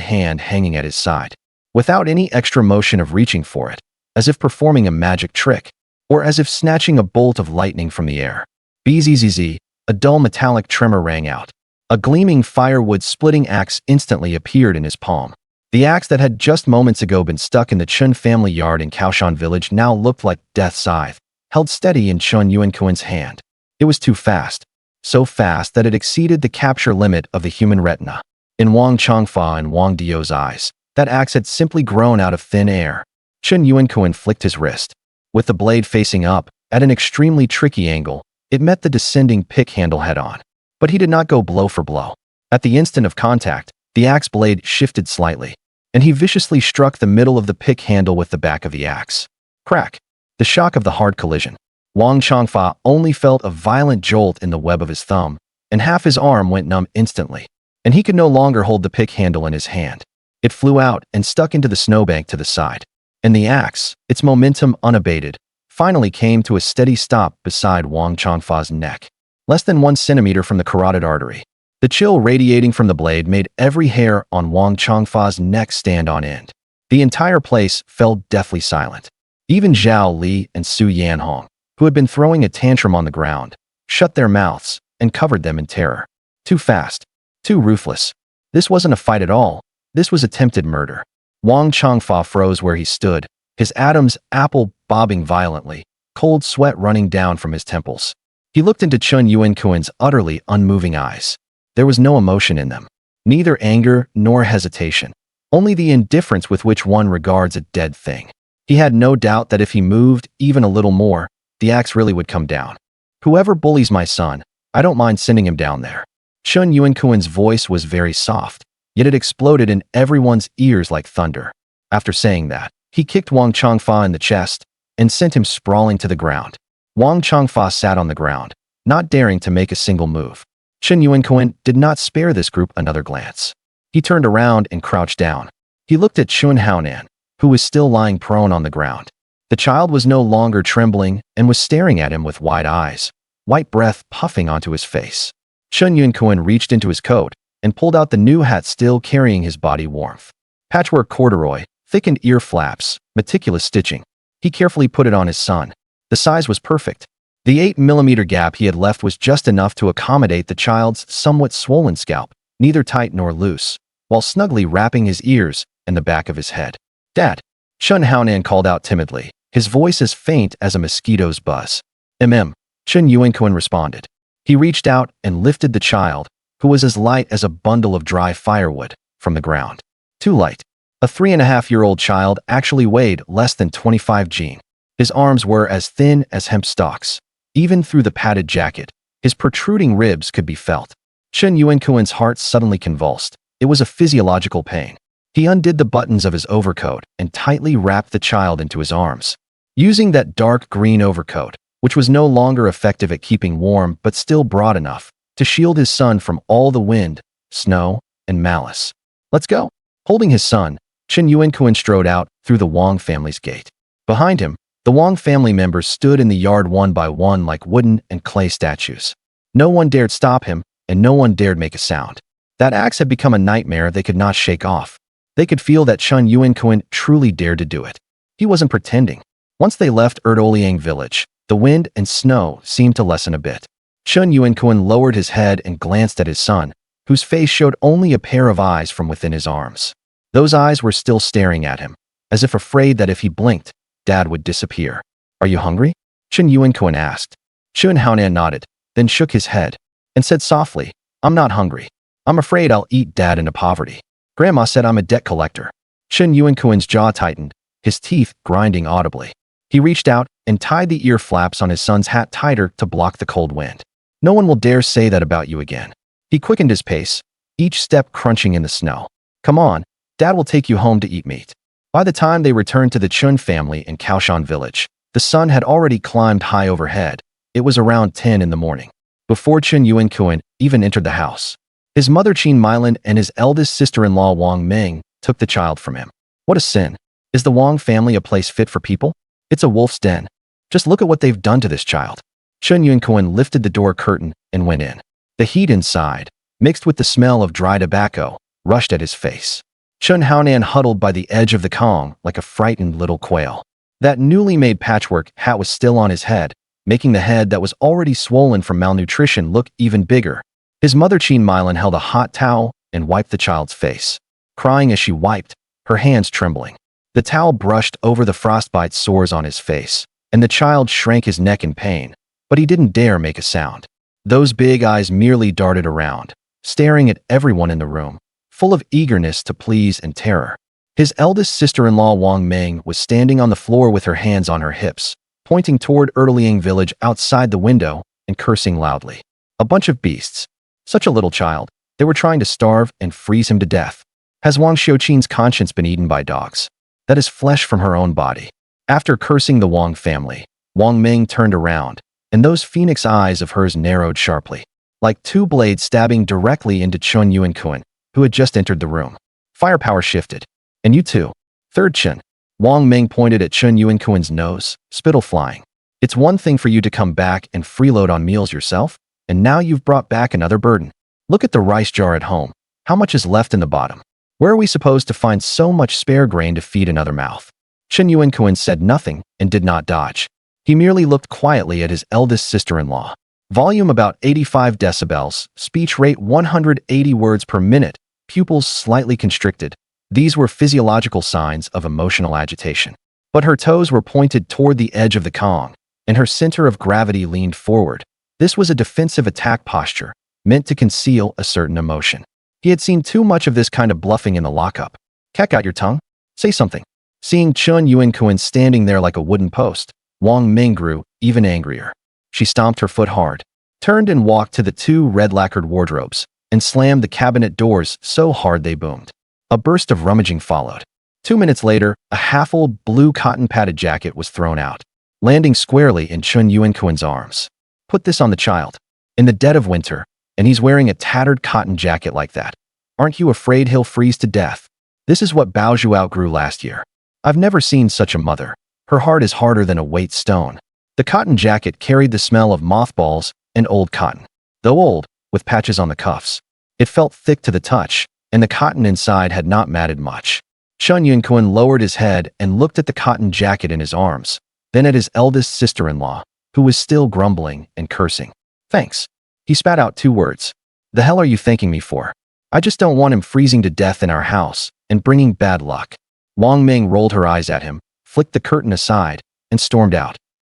hand hanging at his side. Without any extra motion of reaching for it, as if performing a magic trick, or as if snatching a bolt of lightning from the air. Bzzz, a dull metallic tremor rang out. A gleaming firewood-splitting axe instantly appeared in his palm. The axe that had just moments ago been stuck in the Chen family yard in Kaoshan village now looked like death's scythe, held steady in Chen Yuankun's hand. It was too fast. So fast that it exceeded the capture limit of the human retina. In Wang Chongfa and Wang Dio's eyes, that axe had simply grown out of thin air. Chen Yuankun flicked his wrist. With the blade facing up, at an extremely tricky angle, it met the descending pick handle head-on. But he did not go blow for blow. At the instant of contact, the axe blade shifted slightly, and he viciously struck the middle of the pick handle with the back of the axe. Crack! The shock of the hard collision. Wang Chongfa only felt a violent jolt in the web of his thumb, and half his arm went numb instantly, and he could no longer hold the pick handle in his hand. It flew out and stuck into the snowbank to the side. And the axe, its momentum unabated, finally came to a steady stop beside Wang Changfa's neck, less than 1 centimeter from the carotid artery. The chill radiating from the blade made every hair on Wang Changfa's neck stand on end. The entire place fell deathly silent. Even Zhao Li and Su Yanhong, who had been throwing a tantrum on the ground, shut their mouths and covered them in terror. Too fast. Too ruthless. This wasn't a fight at all. This was attempted murder. Wang Changfa froze where he stood, his Adam's apple bobbing violently, cold sweat running down from his temples. He looked into Chen Yuankun's utterly unmoving eyes. There was no emotion in them. Neither anger nor hesitation. Only the indifference with which one regards a dead thing. He had no doubt that if he moved even a little more, the axe really would come down. Whoever bullies my son, I don't mind sending him down there. Chen Yuankun's voice was very soft, yet it exploded in everyone's ears like thunder. After saying that, he kicked Wang Changfa in the chest and sent him sprawling to the ground. Wang Changfa sat on the ground, not daring to make a single move. Chen Yuankun did not spare this group another glance. He turned around and crouched down. He looked at Chun Haonan, who was still lying prone on the ground. The child was no longer trembling and was staring at him with wide eyes, white breath puffing onto his face. Chen Yuankun reached into his coat and pulled out the new hat still carrying his body warmth. Patchwork corduroy, thickened ear flaps, meticulous stitching. He carefully put it on his son. The size was perfect. The 8mm gap he had left was just enough to accommodate the child's somewhat swollen scalp, neither tight nor loose, while snugly wrapping his ears and the back of his head. "Dad," Chun Haonan called out timidly, his voice as faint as a mosquito's buzz. Chen Yuankun responded. He reached out and lifted the child, who was as light as a bundle of dry firewood, from the ground. Too light. A 3.5-year-old child actually weighed less than 25 g. His arms were as thin as hemp stalks. Even through the padded jacket, his protruding ribs could be felt. Chen Yuankun's heart suddenly convulsed. It was a physiological pain. He undid the buttons of his overcoat and tightly wrapped the child into his arms. Using that dark green overcoat, which was no longer effective at keeping warm but still broad enough to shield his son from all the wind, snow, and malice. "Let's go." Holding his son, Chen Yuankun strode out through the Wang family's gate. Behind him, the Wang family members stood in the yard one by one like wooden and clay statues. No one dared stop him, and no one dared make a sound. That axe had become a nightmare they could not shake off. They could feel that Chen Yuankun truly dared to do it. He wasn't pretending. Once they left Erdoliang village, the wind and snow seemed to lessen a bit. Chen Yuankun lowered his head and glanced at his son, whose face showed only a pair of eyes from within his arms. Those eyes were still staring at him, as if afraid that if he blinked, Dad would disappear. "Are you hungry?" Chen Yuankun asked. Chun Haonan nodded, then shook his head, and said softly, "I'm not hungry. I'm afraid I'll eat Dad into poverty. Grandma said I'm a debt collector." Chen Yuankun's jaw tightened, his teeth grinding audibly. He reached out and tied the ear flaps on his son's hat tighter to block the cold wind. "No one will dare say that about you again." He quickened his pace, each step crunching in the snow. "Come on, Dad will take you home to eat meat." By the time they returned to the Chun family in Kaoshan village, the sun had already climbed high overhead. It was around 10 in the morning. Before Chen Yuankun even entered the house, his mother Qin Mailan and his eldest sister-in-law Wang Meng took the child from him. What a sin. Is the Wang family a place fit for people? It's a wolf's den. Just look at what they've done to this child. Chen Yuankun lifted the door curtain and went in. The heat inside, mixed with the smell of dry tobacco, rushed at his face. Chun Haonan huddled by the edge of the Kong like a frightened little quail. That newly made patchwork hat was still on his head, making the head that was already swollen from malnutrition look even bigger. His mother Qin Mailan held a hot towel and wiped the child's face, crying as she wiped, her hands trembling. The towel brushed over the frostbite sores on his face, and the child shrank his neck in pain, but he didn't dare make a sound. Those big eyes merely darted around, staring at everyone in the room, full of eagerness to please and terror. His eldest sister-in-law Wang Meng was standing on the floor with her hands on her hips, pointing toward Erdoliang village outside the window and cursing loudly. A bunch of beasts. Such a little child. They were trying to starve and freeze him to death. Has Wang Xiuqin's conscience been eaten by dogs? That is flesh from her own body. After cursing the Wang family, Wang Meng turned around, and those phoenix eyes of hers narrowed sharply, like two blades stabbing directly into Chen Yuankun, who had just entered the room. Firepower shifted. And you too. Third Chen. Wang Ming pointed at Chen Yuankun's nose, spittle flying. It's one thing for you to come back and freeload on meals yourself, and now you've brought back another burden. Look at the rice jar at home. How much is left in the bottom? Where are we supposed to find so much spare grain to feed another mouth? Chen Yuankun said nothing and did not dodge. He merely looked quietly at his eldest sister-in-law. Volume about 85 decibels, speech rate 180 words per minute, pupils slightly constricted. These were physiological signs of emotional agitation. But her toes were pointed toward the edge of the Kong, and her center of gravity leaned forward. This was a defensive attack posture, meant to conceal a certain emotion. He had seen too much of this kind of bluffing in the lockup. Keck out your tongue. Say something. Seeing Chen Yuankun standing there like a wooden post, Wang Ming grew even angrier. She stomped her foot hard, turned and walked to the two red-lacquered wardrobes, and slammed the cabinet doors so hard they boomed. A burst of rummaging followed. 2 minutes later, a half-old blue cotton-padded jacket was thrown out, landing squarely in Chen Yuankun's arms. Put this on the child. In the dead of winter, and he's wearing a tattered cotton jacket like that. Aren't you afraid he'll freeze to death? This is what Bao Zhu outgrew last year. I've never seen such a mother. Her heart is harder than a weight stone. The cotton jacket carried the smell of mothballs and old cotton. Though old, with patches on the cuffs, it felt thick to the touch, and the cotton inside had not matted much. Chen Yuankun lowered his head and looked at the cotton jacket in his arms, then at his eldest sister-in-law, who was still grumbling and cursing. Thanks. He spat out 2 words. The hell are you thanking me for? I just don't want him freezing to death in our house and bringing bad luck. Wang Ming rolled her eyes at him, flicked the curtain aside, and stormed out.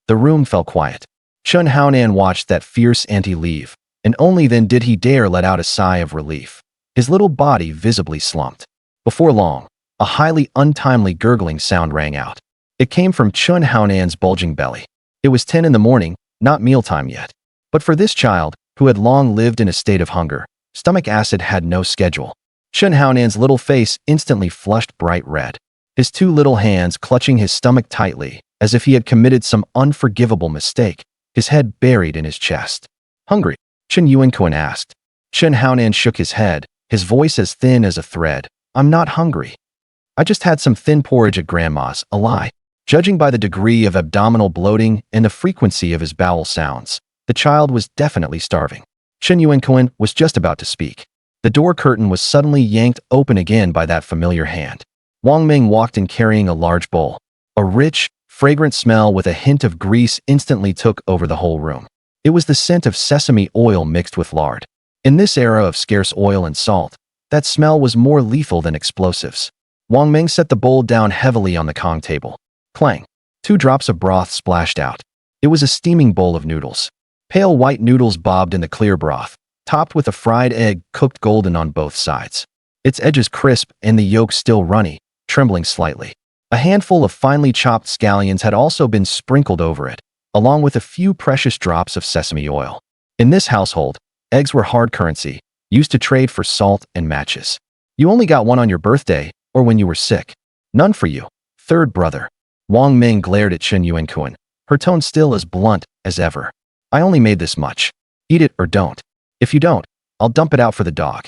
The room fell quiet. Chen Haonan watched that fierce auntie leave, and only then did he dare let out a sigh of relief. His little body visibly slumped. Before long, a highly untimely gurgling sound rang out. It came from Chen Haonan's bulging belly. It was 10 in the morning, not mealtime yet. But for this child, who had long lived in a state of hunger, stomach acid had no schedule. Chen Haonan's little face instantly flushed bright red, his 2 little hands clutching his stomach tightly, as if he had committed some unforgivable mistake, his head buried in his chest. Hungry? Chen Yuankun asked. Chen Haonan shook his head, his voice as thin as a thread. I'm not hungry. I just had some thin porridge at Grandma's, a lie. Judging by the degree of abdominal bloating and the frequency of his bowel sounds, the child was definitely starving. Chen Yuankun was just about to speak. The door curtain was suddenly yanked open again by that familiar hand. Wang Ming walked in carrying a large bowl. A rich, fragrant smell with a hint of grease instantly took over the whole room. It was the scent of sesame oil mixed with lard. In this era of scarce oil and salt, that smell was more lethal than explosives. Wang Ming set the bowl down heavily on the Kong table. Clang. 2 drops of broth splashed out. It was a steaming bowl of noodles. Pale white noodles bobbed in the clear broth, topped with a fried egg cooked golden on both sides. Its edges crisp and the yolk still runny, trembling slightly. A handful of finely chopped scallions had also been sprinkled over it, along with a few precious drops of sesame oil. In this household, eggs were hard currency, used to trade for salt and matches. You only got one on your birthday or when you were sick. None for you. Third brother. Wang Ming glared at Chen Yuankun, her tone still as blunt as ever. I only made this much. Eat it or don't. If you don't, I'll dump it out for the dog.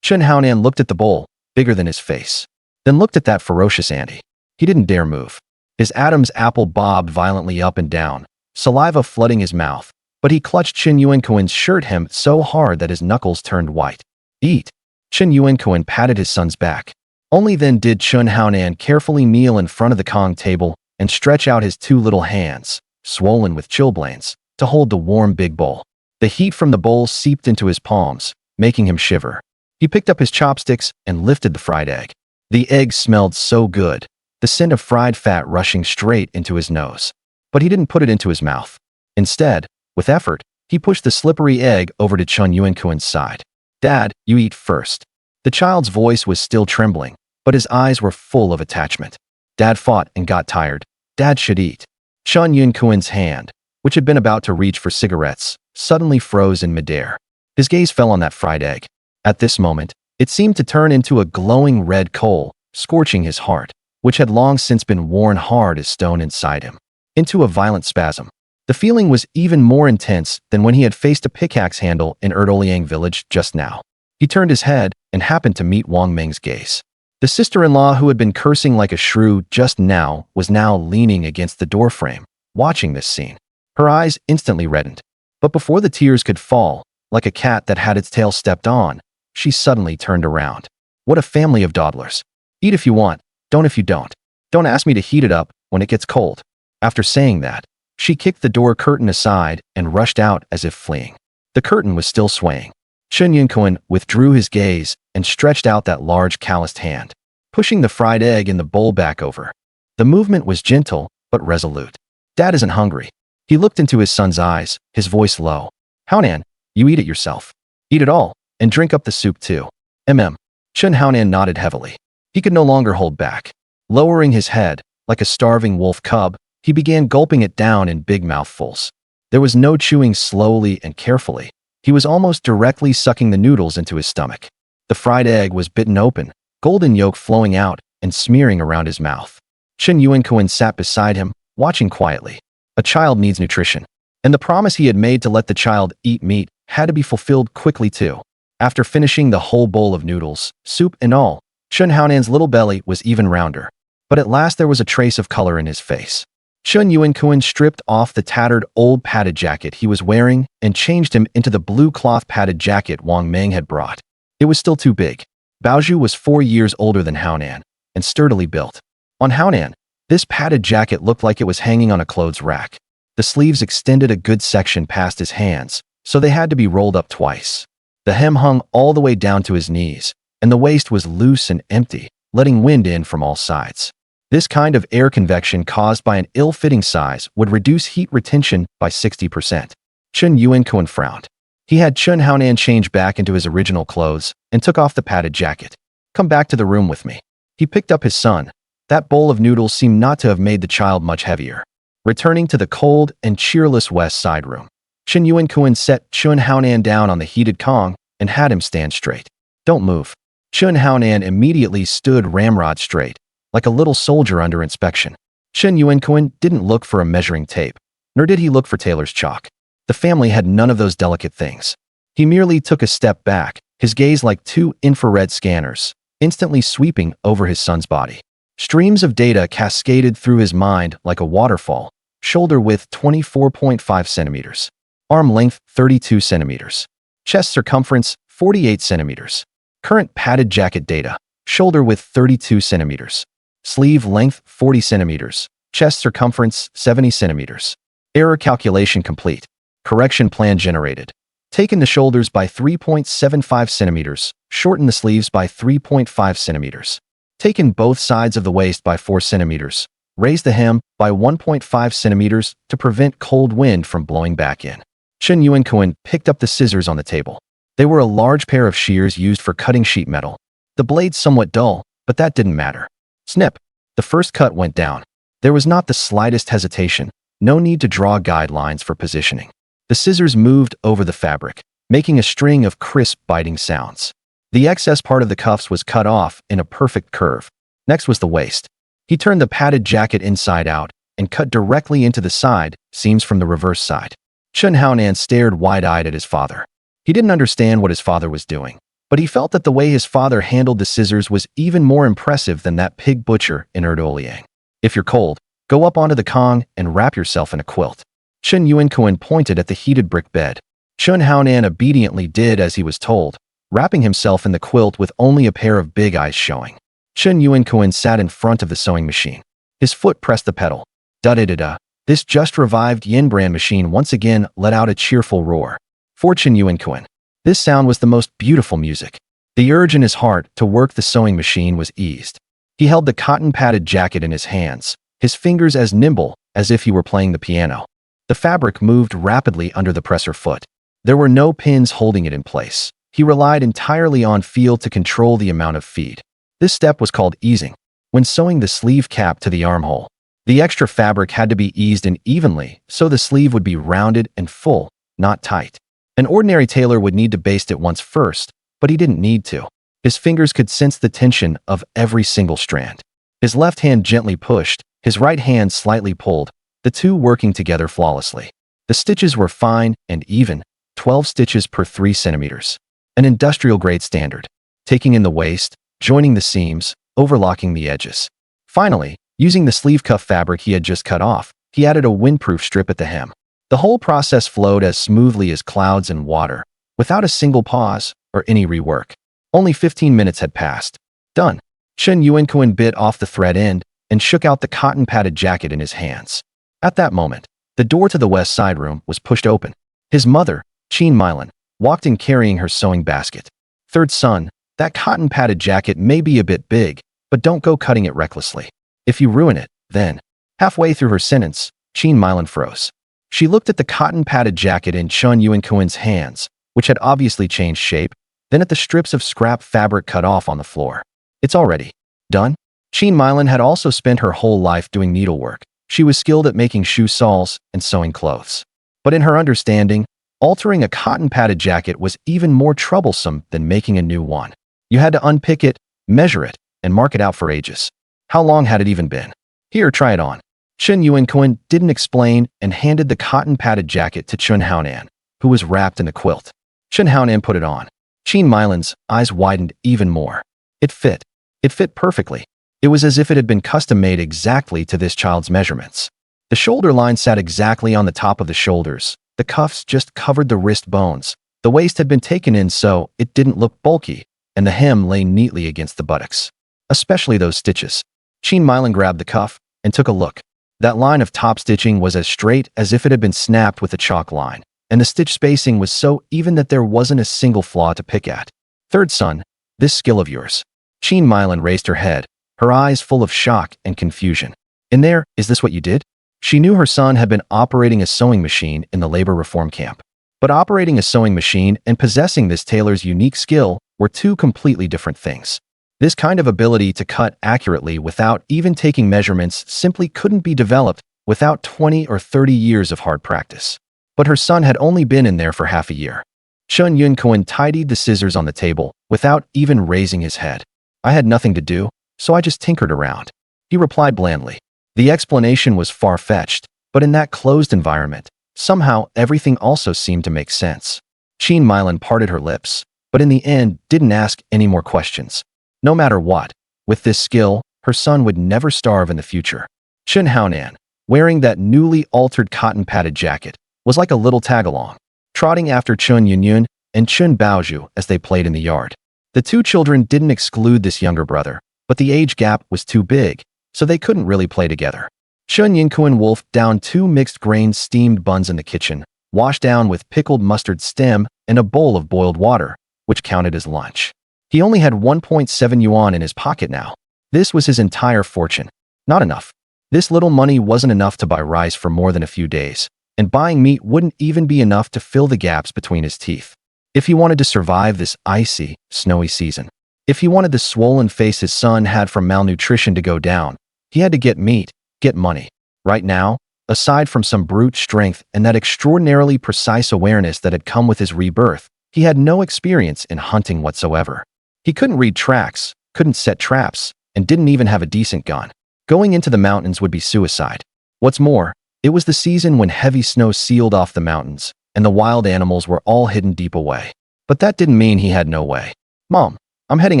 Chen Haonan looked at the bowl, bigger than his face, then looked at that ferocious auntie. He didn't dare move. His Adam's apple bobbed violently up and down, saliva flooding his mouth, but he clutched Chen Yuankun's shirt hem so hard that his knuckles turned white. Eat. Chen Yuankun patted his son's back. Only then did Chen Haonan carefully kneel in front of the Kong table and stretch out his 2 little hands, swollen with chilblains, to hold the warm big bowl. The heat from the bowl seeped into his palms, making him shiver. He picked up his chopsticks and lifted the fried egg. The egg smelled so good, the scent of fried fat rushing straight into his nose. But he didn't put it into his mouth. Instead, with effort, he pushed the slippery egg over to Chen Yuankun's side. Dad, you eat first. The child's voice was still trembling, but his eyes were full of attachment. Dad fought and got tired. Dad should eat. Chen Yuankun's hand, which had been about to reach for cigarettes, suddenly froze in midair. His gaze fell on that fried egg. At this moment, it seemed to turn into a glowing red coal, scorching his heart, which had long since been worn hard as stone inside him, into a violent spasm. The feeling was even more intense than when he had faced a pickaxe handle in Erdoliang village just now. He turned his head and happened to meet Wang Ming's gaze. The sister-in-law who had been cursing like a shrew just now was now leaning against the doorframe, watching this scene. Her eyes instantly reddened. But before the tears could fall, like a cat that had its tail stepped on, she suddenly turned around. What a family of dawdlers. Eat if you want, don't if you don't. Don't ask me to heat it up when it gets cold. After saying that, she kicked the door curtain aside and rushed out as if fleeing. The curtain was still swaying. Chen Yuankun withdrew his gaze and stretched out that large calloused hand, pushing the fried egg in the bowl back over. The movement was gentle but resolute. Dad isn't hungry. He looked into his son's eyes, his voice low. Haonan, you eat it yourself. Eat it all, and drink up the soup too. Chen Haonan nodded heavily. He could no longer hold back. Lowering his head, like a starving wolf cub, he began gulping it down in big mouthfuls. There was no chewing slowly and carefully. He was almost directly sucking the noodles into his stomach. The fried egg was bitten open, golden yolk flowing out and smearing around his mouth. Chen Yuankun sat beside him, watching quietly. A child needs nutrition, and the promise he had made to let the child eat meat had to be fulfilled quickly too. After finishing the whole bowl of noodles, soup and all, Chen Haonan's little belly was even rounder. But at last there was a trace of color in his face. Chen Yuankun stripped off the tattered old padded jacket he was wearing and changed him into the blue cloth padded jacket Wang Meng had brought. It was still too big. Baozhu was 4 years older than Haonan and sturdily built. On Haonan, this padded jacket looked like it was hanging on a clothes rack. The sleeves extended a good section past his hands, so they had to be rolled up twice. The hem hung all the way down to his knees, and the waist was loose and empty, letting wind in from all sides. This kind of air convection caused by an ill-fitting size would reduce heat retention by 60%. Chen Yuankun frowned. He had Chen Haonan change back into his original clothes and took off the padded jacket. Come back to the room with me. He picked up his son. That bowl of noodles seemed not to have made the child much heavier. Returning to the cold and cheerless west side room, Chen Yuankun set Chen Haonan down on the heated Kong and had him stand straight. Don't move. Chen Haonan immediately stood ramrod straight, like a little soldier under inspection. Chen Yuankun didn't look for a measuring tape, nor did he look for tailor's chalk. The family had none of those delicate things. He merely took a step back, his gaze like 2 infrared scanners, instantly sweeping over his son's body. Streams of data cascaded through his mind like a waterfall. Shoulder width 24.5 centimeters. Arm length 32 centimeters. Chest circumference 48 centimeters. Current padded jacket data. Shoulder width 32 centimeters. Sleeve length 40 centimeters. Chest circumference 70 centimeters. Error calculation complete. Correction plan generated. Taken the shoulders by 3.75 centimeters. Shorten the sleeves by 3.5 centimeters. Taken both sides of the waist by 4 centimeters. Raise the hem by 1.5 centimeters to prevent cold wind from blowing back in. Chen Yuankun picked up the scissors on the table. They were a large pair of shears used for cutting sheet metal. The blades somewhat dull, but that didn't matter. Snip. The first cut went down. There was not the slightest hesitation, no need to draw guidelines for positioning. The scissors moved over the fabric, making a string of crisp, biting sounds. The excess part of the cuffs was cut off in a perfect curve. Next was the waist. He turned the padded jacket inside out and cut directly into the side seams from the reverse side. Chen Haonan stared wide-eyed at his father. He didn't understand what his father was doing, but he felt that the way his father handled the scissors was even more impressive than that pig butcher in Erdoliang. If you're cold, go up onto the Kong and wrap yourself in a quilt. Chen Yuankun pointed at the heated brick bed. Chen Haonan obediently did as he was told, wrapping himself in the quilt with only a pair of big eyes showing. Chen Yuankun sat in front of the sewing machine. His foot pressed the pedal. Da-da-da-da. This just revived Yin brand machine once again let out a cheerful roar. For Chen Yuankun, this sound was the most beautiful music. The urge in his heart to work the sewing machine was eased. He held the cotton-padded jacket in his hands, his fingers as nimble as if he were playing the piano. The fabric moved rapidly under the presser foot. There were no pins holding it in place. He relied entirely on feel to control the amount of feed. This step was called easing. When sewing the sleeve cap to the armhole, the extra fabric had to be eased in evenly so the sleeve would be rounded and full, not tight. An ordinary tailor would need to baste it once first, but he didn't need to. His fingers could sense the tension of every single strand. His left hand gently pushed, his right hand slightly pulled, the two working together flawlessly. The stitches were fine and even, 12 stitches per 3 centimeters. An industrial-grade standard. Taking in the waist, joining the seams, overlocking the edges. Finally, using the sleeve cuff fabric he had just cut off, he added a windproof strip at the hem. The whole process flowed as smoothly as clouds and water, without a single pause or any rework. Only 15 minutes had passed. Done. Chen Yuankun bit off the thread end and shook out the cotton-padded jacket in his hands. At that moment, the door to the west side room was pushed open. His mother, Chen Yuankun, walked in carrying her sewing basket. Third son, that cotton-padded jacket may be a bit big, but don't go cutting it recklessly. If you ruin it, then. Halfway through her sentence, Chen Yuankun froze. She looked at the cotton-padded jacket in Chen Yuankun's hands, which had obviously changed shape, then at the strips of scrap fabric cut off on the floor. It's already done? Chen Yuankun had also spent her whole life doing needlework. She was skilled at making shoe soles and sewing clothes. But in her understanding, altering a cotton-padded jacket was even more troublesome than making a new one. You had to unpick it, measure it, and mark it out for ages. How long had it even been? Here, try it on. Chen Yuankun didn't explain and handed the cotton-padded jacket to Chen Yuankun, who was wrapped in the quilt. Chen Yuankun put it on. Chen Yuankun's eyes widened even more. It fit. It fit perfectly. It was as if it had been custom-made exactly to this child's measurements. The shoulder line sat exactly on the top of the shoulders. The cuffs just covered the wrist bones. The waist had been taken in so it didn't look bulky, and the hem lay neatly against the buttocks. Especially those stitches. Chen Yuankun grabbed the cuff and took a look. That line of top stitching was as straight as if it had been snapped with a chalk line, and the stitch spacing was so even that there wasn't a single flaw to pick at. Third son, this skill of yours. Chen Yuankun raised her head, her eyes full of shock and confusion. In there, is this what you did? She knew her son had been operating a sewing machine in the labor reform camp. But operating a sewing machine and possessing this tailor's unique skill were two completely different things. This kind of ability to cut accurately without even taking measurements simply couldn't be developed without 20 or 30 years of hard practice. But her son had only been in there for half a year. Chen Yuankun tidied the scissors on the table without even raising his head. I had nothing to do, so I just tinkered around. He replied blandly. The explanation was far-fetched, but in that closed environment, somehow everything also seemed to make sense. Chen Yuankun parted her lips, but in the end didn't ask any more questions. No matter what, with this skill, her son would never starve in the future. Chen Yuankun, wearing that newly altered cotton-padded jacket, was like a little tag-along, trotting after Chen Yuankun and Chen Baozhu as they played in the yard. The two children didn't exclude this younger brother, but the age gap was too big, so they couldn't really play together. Chen Yuankun wolfed down 2 mixed-grain steamed buns in the kitchen, washed down with pickled mustard stem and a bowl of boiled water, which counted as lunch. He only had 1.7 yuan in his pocket now. This was his entire fortune. Not enough. This little money wasn't enough to buy rice for more than a few days, and buying meat wouldn't even be enough to fill the gaps between his teeth. If he wanted to survive this icy, snowy season, if he wanted the swollen face his son had from malnutrition to go down, he had to get meat, get money. Right now, aside from some brute strength and that extraordinarily precise awareness that had come with his rebirth, he had no experience in hunting whatsoever. He couldn't read tracks, couldn't set traps, and didn't even have a decent gun. Going into the mountains would be suicide. What's more, it was the season when heavy snow sealed off the mountains, and the wild animals were all hidden deep away. But that didn't mean he had no way. Mom, I'm heading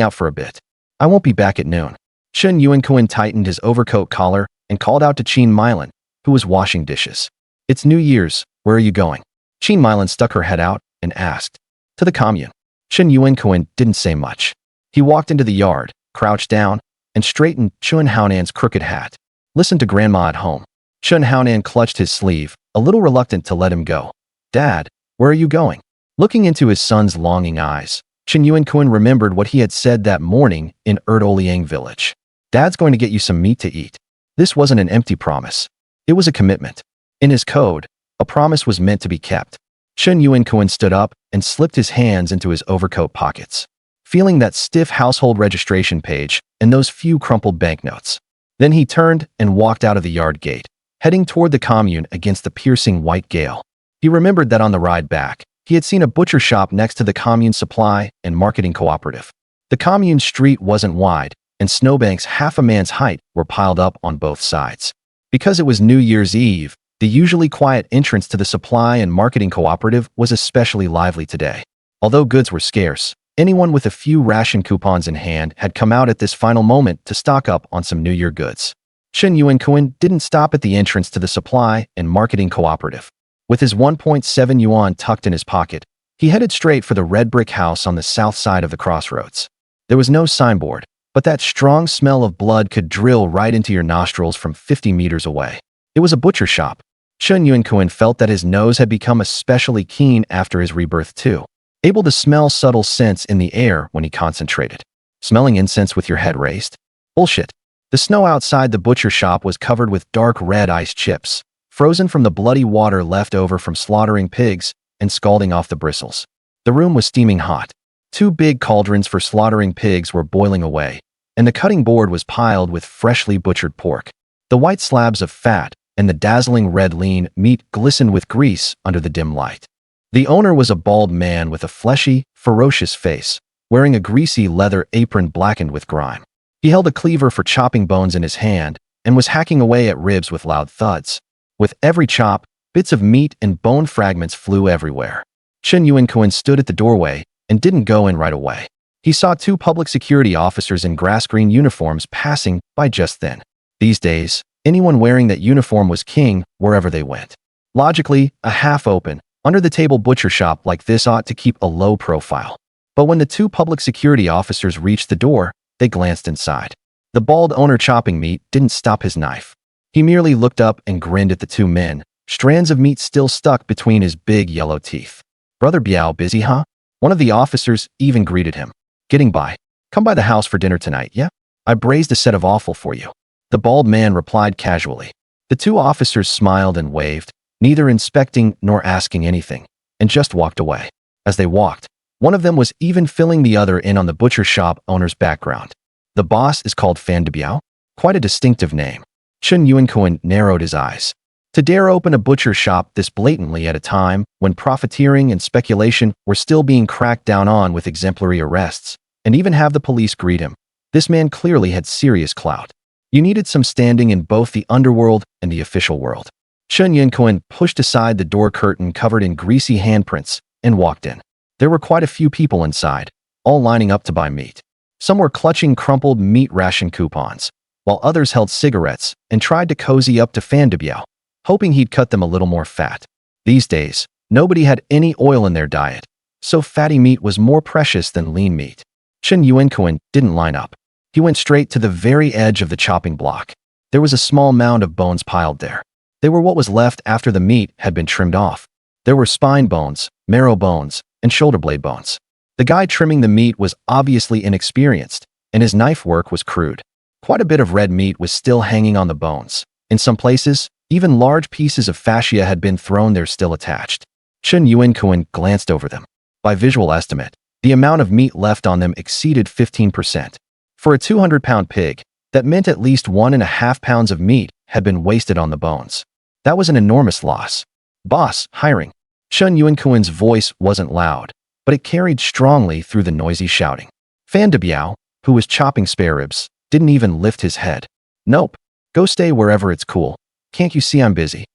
out for a bit. I won't be back at noon. Chen Yuankun tightened his overcoat collar and called out to Chen Yuankun, who was washing dishes. It's New Year's, where are you going? Chen Yuankun stuck her head out and asked. To the commune. Chen Yuankun didn't say much. He walked into the yard, crouched down, and straightened Chen Yuankun's crooked hat. Listen to Grandma at home. Chen Yuankun clutched his sleeve, a little reluctant to let him go. Dad, where are you going? Looking into his son's longing eyes, Chen Yuankun remembered what he had said that morning in Erdoliang village. Dad's going to get you some meat to eat. This wasn't an empty promise. It was a commitment. In his code, a promise was meant to be kept. Chen Yuankun stood up and slipped his hands into his overcoat pockets, feeling that stiff household registration page and those few crumpled banknotes. Then he turned and walked out of the yard gate, heading toward the commune against the piercing white gale. He remembered that on the ride back, he had seen a butcher shop next to the commune supply and marketing cooperative. The commune street wasn't wide, and snowbanks half a man's height were piled up on both sides. Because it was New Year's Eve, the usually quiet entrance to the supply and marketing cooperative was especially lively today. Although goods were scarce, Anyone with a few ration coupons in hand had come out at this final moment to stock up on some New Year goods. Chen Yuankun didn't stop at the entrance to the supply and marketing cooperative. With his 1.7 yuan tucked in his pocket, he headed straight for the red brick house on the south side of the crossroads. There was no signboard, but that strong smell of blood could drill right into your nostrils from 50 meters away. It was a butcher shop. Chen Yuankun felt that his nose had become especially keen after his rebirth too, able to smell subtle scents in the air when he concentrated. Smelling incense with your head raised? Bullshit. The snow outside the butcher shop was covered with dark red ice chips, frozen from the bloody water left over from slaughtering pigs and scalding off the bristles. The room was steaming hot. 2 big cauldrons for slaughtering pigs were boiling away, and the cutting board was piled with freshly butchered pork. The white slabs of fat and the dazzling red lean meat glistened with grease under the dim light. The owner was a bald man with a fleshy, ferocious face, wearing a greasy leather apron blackened with grime. He held a cleaver for chopping bones in his hand and was hacking away at ribs with loud thuds. With every chop, bits of meat and bone fragments flew everywhere. Chen Yuankun stood at the doorway and didn't go in right away. He saw 2 public security officers in grass-green uniforms passing by just then. These days, anyone wearing that uniform was king wherever they went. Logically, a half-open, under-the-table butcher shop like this ought to keep a low profile. But when the 2 public security officers reached the door, they glanced inside. The bald owner chopping meat didn't stop his knife. He merely looked up and grinned at the 2 men, strands of meat still stuck between his big yellow teeth. "Brother Biao, busy, huh?" One of the officers even greeted him. "Getting by. Come by the house for dinner tonight, yeah? I braised a set of offal for you." The bald man replied casually. The 2 officers smiled and waved, neither inspecting nor asking anything, and just walked away. As they walked, one of them was even filling the other in on the butcher shop owner's background. "The boss is called Fan de Biao? Quite a distinctive name." Chen Yuankun narrowed his eyes. To dare open a butcher shop this blatantly at a time when profiteering and speculation were still being cracked down on with exemplary arrests, and even have the police greet him, this man clearly had serious clout. You needed some standing in both the underworld and the official world. Chen Yuankun pushed aside the door curtain covered in greasy handprints and walked in. There were quite a few people inside, all lining up to buy meat. Some were clutching crumpled meat ration coupons, while others held cigarettes and tried to cozy up to Fan de Biao, hoping he'd cut them a little more fat. These days, nobody had any oil in their diet, so fatty meat was more precious than lean meat. Chen Yuankun didn't line up. He went straight to the very edge of the chopping block. There was a small mound of bones piled there. They were what was left after the meat had been trimmed off. There were spine bones, marrow bones, and shoulder blade bones. The guy trimming the meat was obviously inexperienced, and his knife work was crude. Quite a bit of red meat was still hanging on the bones. In some places, even large pieces of fascia had been thrown there still attached. Chen Yuankun glanced over them. By visual estimate, the amount of meat left on them exceeded 15%. For a 200-pound pig, that meant at least 1.5 pounds of meat had been wasted on the bones. That was an enormous loss. "Boss, hiring." Chen Yuankun's voice wasn't loud, but it carried strongly through the noisy shouting. Fan de Biao, who was chopping spare ribs, didn't even lift his head. "Nope. Go stay wherever it's cool. Can't you see I'm busy?"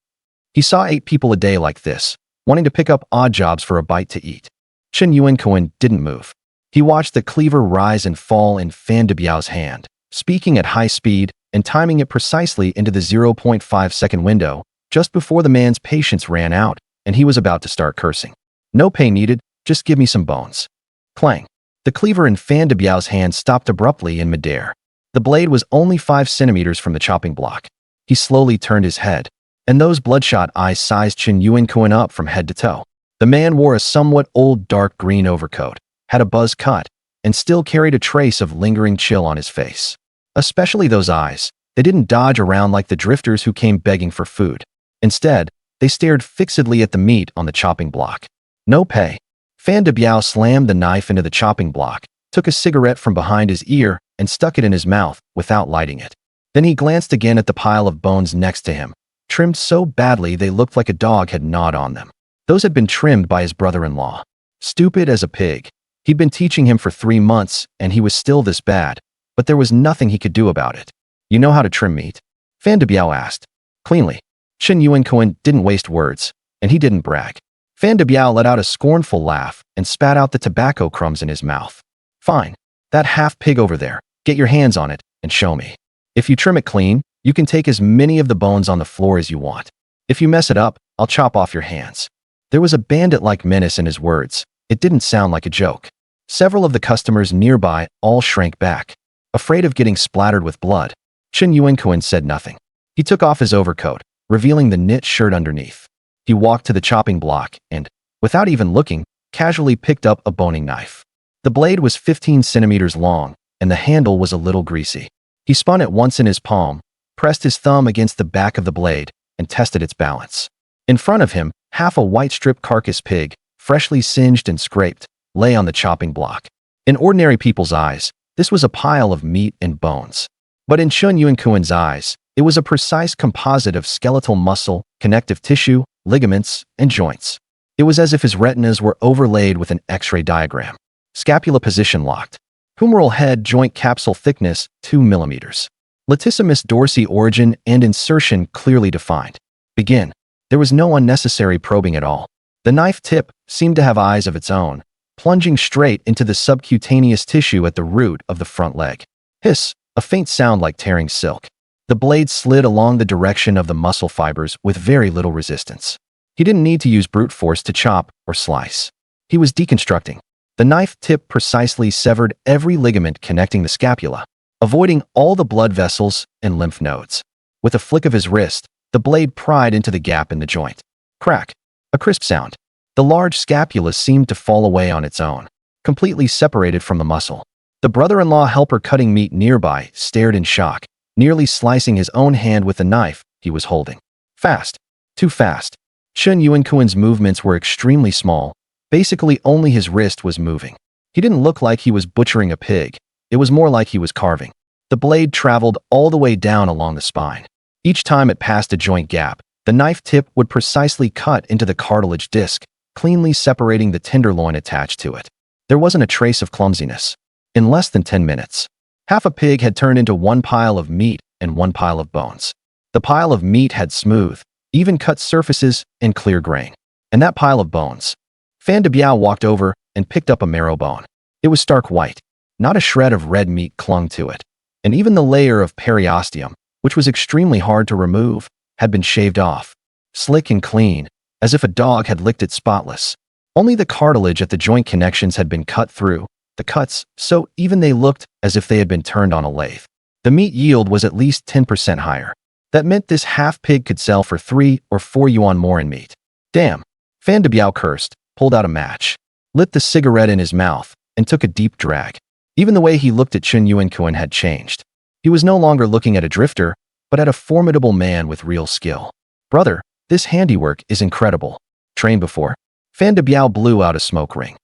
He saw 8 people a day like this, wanting to pick up odd jobs for a bite to eat. Chen Yuankun didn't move. He watched the cleaver rise and fall in Fan de Biao's hand, speaking at high speed and timing it precisely into the 0.5-second window, just before the man's patience ran out and he was about to start cursing. "No pay needed, just give me some bones." Clang. The cleaver in Fan de Biao's hand stopped abruptly in midair. The blade was only 5 centimeters from the chopping block. He slowly turned his head, and those bloodshot eyes sized Chen Yuankun up from head to toe. The man wore a somewhat old dark green overcoat, had a buzz cut, and still carried a trace of lingering chill on his face. Especially those eyes. They didn't dodge around like the drifters who came begging for food. Instead, they stared fixedly at the meat on the chopping block. "No pay." Fan de Biao slammed the knife into the chopping block, took a cigarette from behind his ear, and stuck it in his mouth without lighting it. Then he glanced again at the pile of bones next to him, trimmed so badly they looked like a dog had gnawed on them. Those had been trimmed by his brother-in-law. Stupid as a pig. He'd been teaching him for 3 months, and he was still this bad, but there was nothing he could do about it. "You know how to trim meat?" Fan de Biao asked. "Cleanly." Chen Yuankun didn't waste words, and he didn't brag. Fan de Biao let out a scornful laugh and spat out the tobacco crumbs in his mouth. Fine. That half pig over there, get your hands on it and show me. If you trim it clean, you can take as many of the bones on the floor as you want. If you mess it up, I'll chop off your hands. There was a bandit-like menace in his words. It didn't sound like a joke. Several of the customers nearby all shrank back, afraid of getting splattered with blood. Chen Yuankun said nothing. He took off his overcoat, revealing the knit shirt underneath. He walked to the chopping block and, without even looking, casually picked up a boning knife. The blade was 15 centimeters long, and the handle was a little greasy. He spun it once in his palm, pressed his thumb against the back of the blade, and tested its balance. In front of him, half a white strip carcass pig, freshly singed and scraped, lay on the chopping block. In ordinary people's eyes, this was a pile of meat and bones. But in Chen Yuankun's eyes, it was a precise composite of skeletal muscle, connective tissue, ligaments, and joints. It was as if his retinas were overlaid with an X-ray diagram. Scapula position locked. Humeral head joint capsule thickness 2 millimeters. Latissimus dorsi origin and insertion clearly defined. Begin. There was no unnecessary probing at all. The knife tip seemed to have eyes of its own, plunging straight into the subcutaneous tissue at the root of the front leg. Hiss, a faint sound like tearing silk. The blade slid along the direction of the muscle fibers with very little resistance. He didn't need to use brute force to chop or slice. He was deconstructing. The knife tip precisely severed every ligament connecting the scapula, avoiding all the blood vessels and lymph nodes. With a flick of his wrist, the blade pried into the gap in the joint. Crack. A crisp sound. The large scapula seemed to fall away on its own, completely separated from the muscle. The brother-in-law helper cutting meat nearby stared in shock, nearly slicing his own hand with the knife he was holding. Fast. Too fast. Chen Yuankun's movements were extremely small. Basically, only his wrist was moving. He didn't look like he was butchering a pig. It was more like he was carving. The blade traveled all the way down along the spine. Each time it passed a joint gap, the knife tip would precisely cut into the cartilage disc, cleanly separating the tenderloin attached to it. There wasn't a trace of clumsiness. In less than 10 minutes, half a pig had turned into one pile of meat and one pile of bones. The pile of meat had smooth, even-cut surfaces and clear grain. And that pile of bones. Fan de Biao walked over and picked up a marrow bone. It was stark white. Not a shred of red meat clung to it. And even the layer of periosteum, which was extremely hard to remove, had been shaved off. Slick and clean, as if a dog had licked it spotless. Only the cartilage at the joint connections had been cut through, the cuts, so even they looked as if they had been turned on a lathe. The meat yield was at least 10% higher. That meant this half-pig could sell for 3 or 4 yuan more in meat. Damn. Fan de Biao cursed, pulled out a match, lit the cigarette in his mouth, and took a deep drag. Even the way he looked at Chen Yuankun had changed. He was no longer looking at a drifter, but at a formidable man with real skill. Brother, this handiwork is incredible. Trained before? Fan de Biao blew out a smoke ring.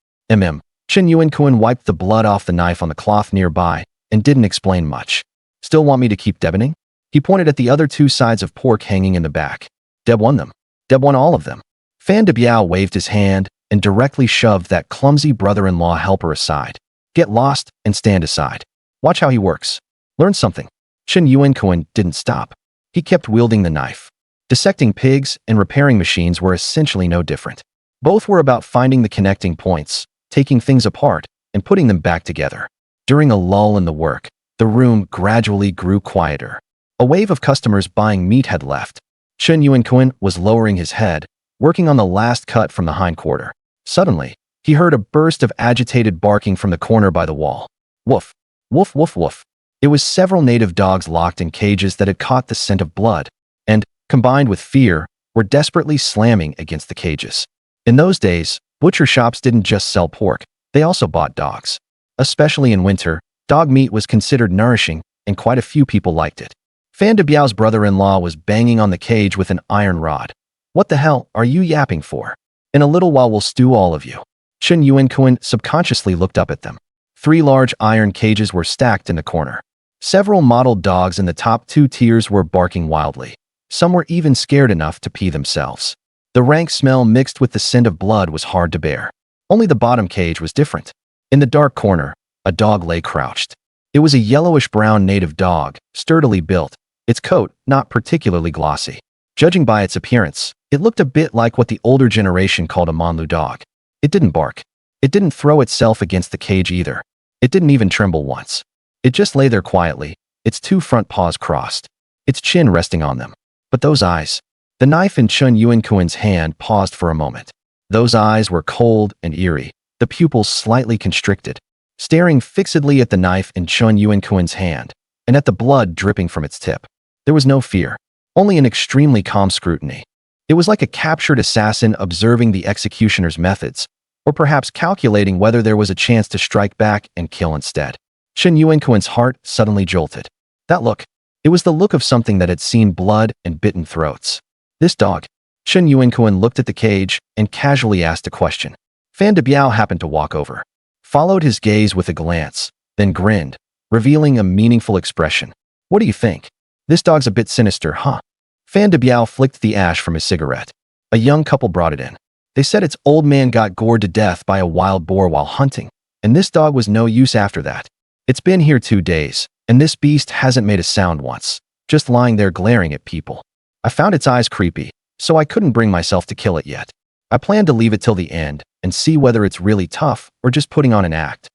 Chen Yuankun wiped the blood off the knife on the cloth nearby and didn't explain much. Still want me to keep deboning? He pointed at the other 2 sides of pork hanging in the back. Deb won them. Deb won all of them. Fan de Biao waved his hand and directly shoved that clumsy brother-in-law helper aside. Get lost and stand aside. Watch how he works. Learn something. Chen Yuankun didn't stop. He kept wielding the knife. Dissecting pigs and repairing machines were essentially no different. Both were about finding the connecting points, taking things apart, and putting them back together. During a lull in the work, the room gradually grew quieter. A wave of customers buying meat had left. Chen Yuankun was lowering his head, working on the last cut from the hindquarter. Suddenly, he heard a burst of agitated barking from the corner by the wall. Woof, woof, woof, woof. It was several native dogs locked in cages that had caught the scent of blood, and, combined with fear, were desperately slamming against the cages. In those days, butcher shops didn't just sell pork, they also bought dogs. Especially in winter, dog meat was considered nourishing, and quite a few people liked it. Fan de Biao's brother-in-law was banging on the cage with an iron rod. What the hell are you yapping for? In a little while we'll stew all of you. Chen Yuankun subconsciously looked up at them. 3 large iron cages were stacked in the corner. Several mottled dogs in the top 2 tiers were barking wildly. Some were even scared enough to pee themselves. The rank smell mixed with the scent of blood was hard to bear. Only the bottom cage was different. In the dark corner, a dog lay crouched. It was a yellowish-brown native dog, sturdily built, its coat not particularly glossy. Judging by its appearance, It looked a bit like what the older generation called a Manlu dog. It didn't bark. It didn't throw itself against the cage either. It didn't even tremble once. It just lay there quietly, its two front paws crossed, its chin resting on them. But those eyes. The knife in Chen Yuankun's hand paused for a moment. Those eyes were cold and eerie, the pupils slightly constricted, staring fixedly at the knife in Chen Yuankun's hand, and at the blood dripping from its tip. There was no fear, only an extremely calm scrutiny. It was like a captured assassin observing the executioner's methods, or perhaps calculating whether there was a chance to strike back and kill instead. Chen Yuankun's heart suddenly jolted. That look, it was the look of something that had seen blood and bitten throats. This dog. Chen Yuankun looked at the cage and casually asked a question. Fan de Biao happened to walk over, followed his gaze with a glance, then grinned, revealing a meaningful expression. What do you think? This dog's a bit sinister, huh? Fan de Biao flicked the ash from his cigarette. A young couple brought it in. They said its old man got gored to death by a wild boar while hunting, and this dog was no use after that. It's been here 2 days, and this beast hasn't made a sound once, just lying there glaring at people. I found its eyes creepy, so I couldn't bring myself to kill it yet. I plan to leave it till the end and see whether it's really tough or just putting on an act.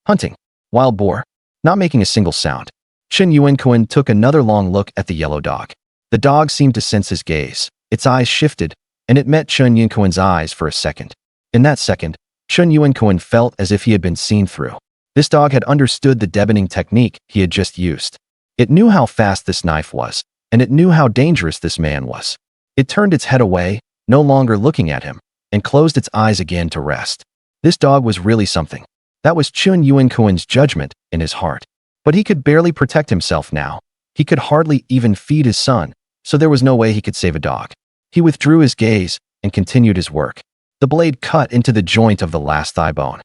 Hunting. Wild boar. Not making a single sound. Chen Yuankun took another long look at the yellow dog. The dog seemed to sense his gaze. Its eyes shifted, and it met Chen Yuankun's eyes for a second. In that second, Chen Yuankun felt as if he had been seen through. This dog had understood the deboning technique he had just used. It knew how fast this knife was, and it knew how dangerous this man was. It turned its head away, no longer looking at him, and closed its eyes again to rest. This dog was really something. That was Chen Yuankun's judgment in his heart. But he could barely protect himself now. He could hardly even feed his son, so there was no way he could save a dog. He withdrew his gaze and continued his work. The blade cut into the joint of the last thigh bone.